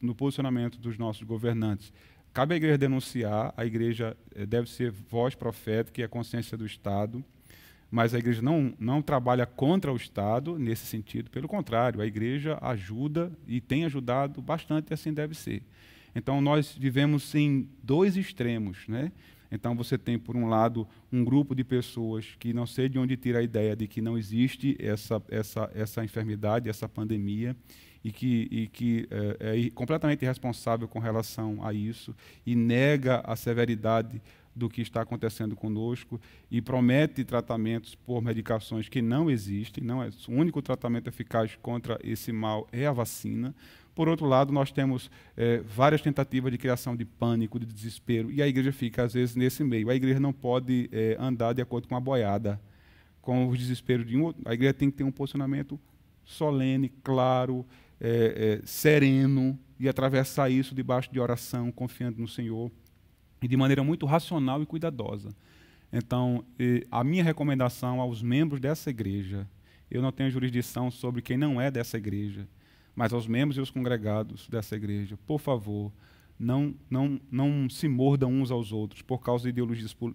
no posicionamento dos nossos governantes, cabe à igreja denunciar. A igreja deve ser voz profética e a consciência do Estado, mas a igreja não trabalha contra o Estado nesse sentido. Pelo contrário, a igreja ajuda e tem ajudado bastante, e assim deve ser. Então, nós vivemos em dois extremos, né? Então, você tem, por um lado, um grupo de pessoas que não sei de onde tira a ideia de que não existe essa enfermidade, essa pandemia, e que é completamente irresponsável com relação a isso e nega a severidade do que está acontecendo conosco e promete tratamentos por medicações que não existem. Não é, o único tratamento eficaz contra esse mal é a vacina. Por outro lado, nós temos várias tentativas de criação de pânico, de desespero, e a igreja fica, às vezes, nesse meio. A igreja não pode andar de acordo com a boiada, com os desesperos de um outro. A igreja tem que ter um posicionamento solene, claro, sereno, e atravessar isso debaixo de oração, confiando no Senhor, e de maneira muito racional e cuidadosa. Então, a minha recomendação aos membros dessa igreja, eu não tenho jurisdição sobre quem não é dessa igreja, mas aos membros e aos congregados dessa igreja, por favor, não se mordam uns aos outros por causa de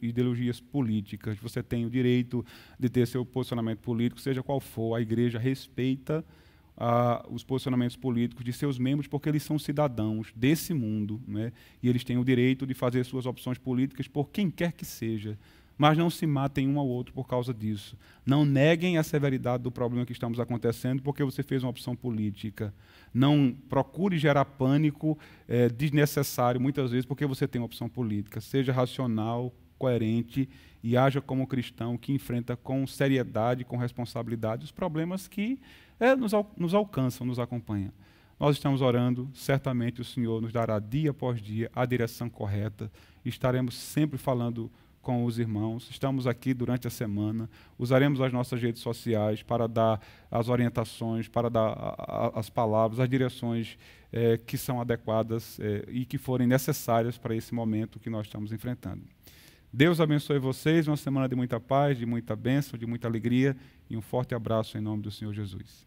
ideologias políticas. Você tem o direito de ter seu posicionamento político, seja qual for. A igreja respeita os posicionamentos políticos de seus membros, porque eles são cidadãos desse mundo, né? E eles têm o direito de fazer suas opções políticas por quem quer que seja. Mas não se matem um ao outro por causa disso. Não neguem a severidade do problema que estamos acontecendo porque você fez uma opção política. Não procure gerar pânico desnecessário, muitas vezes, porque você tem uma opção política. Seja racional, coerente e haja como cristão que enfrenta com seriedade, com responsabilidade, os problemas que nos alcançam, nos acompanham. Nós estamos orando, certamente o Senhor nos dará dia após dia a direção correta. Estaremos sempre falando com os irmãos, estamos aqui durante a semana, usaremos as nossas redes sociais para dar as orientações, para dar as palavras, as direções que são adequadas e que forem necessárias para esse momento que nós estamos enfrentando. Deus abençoe vocês, uma semana de muita paz, de muita bênção, de muita alegria, e um forte abraço em nome do Senhor Jesus.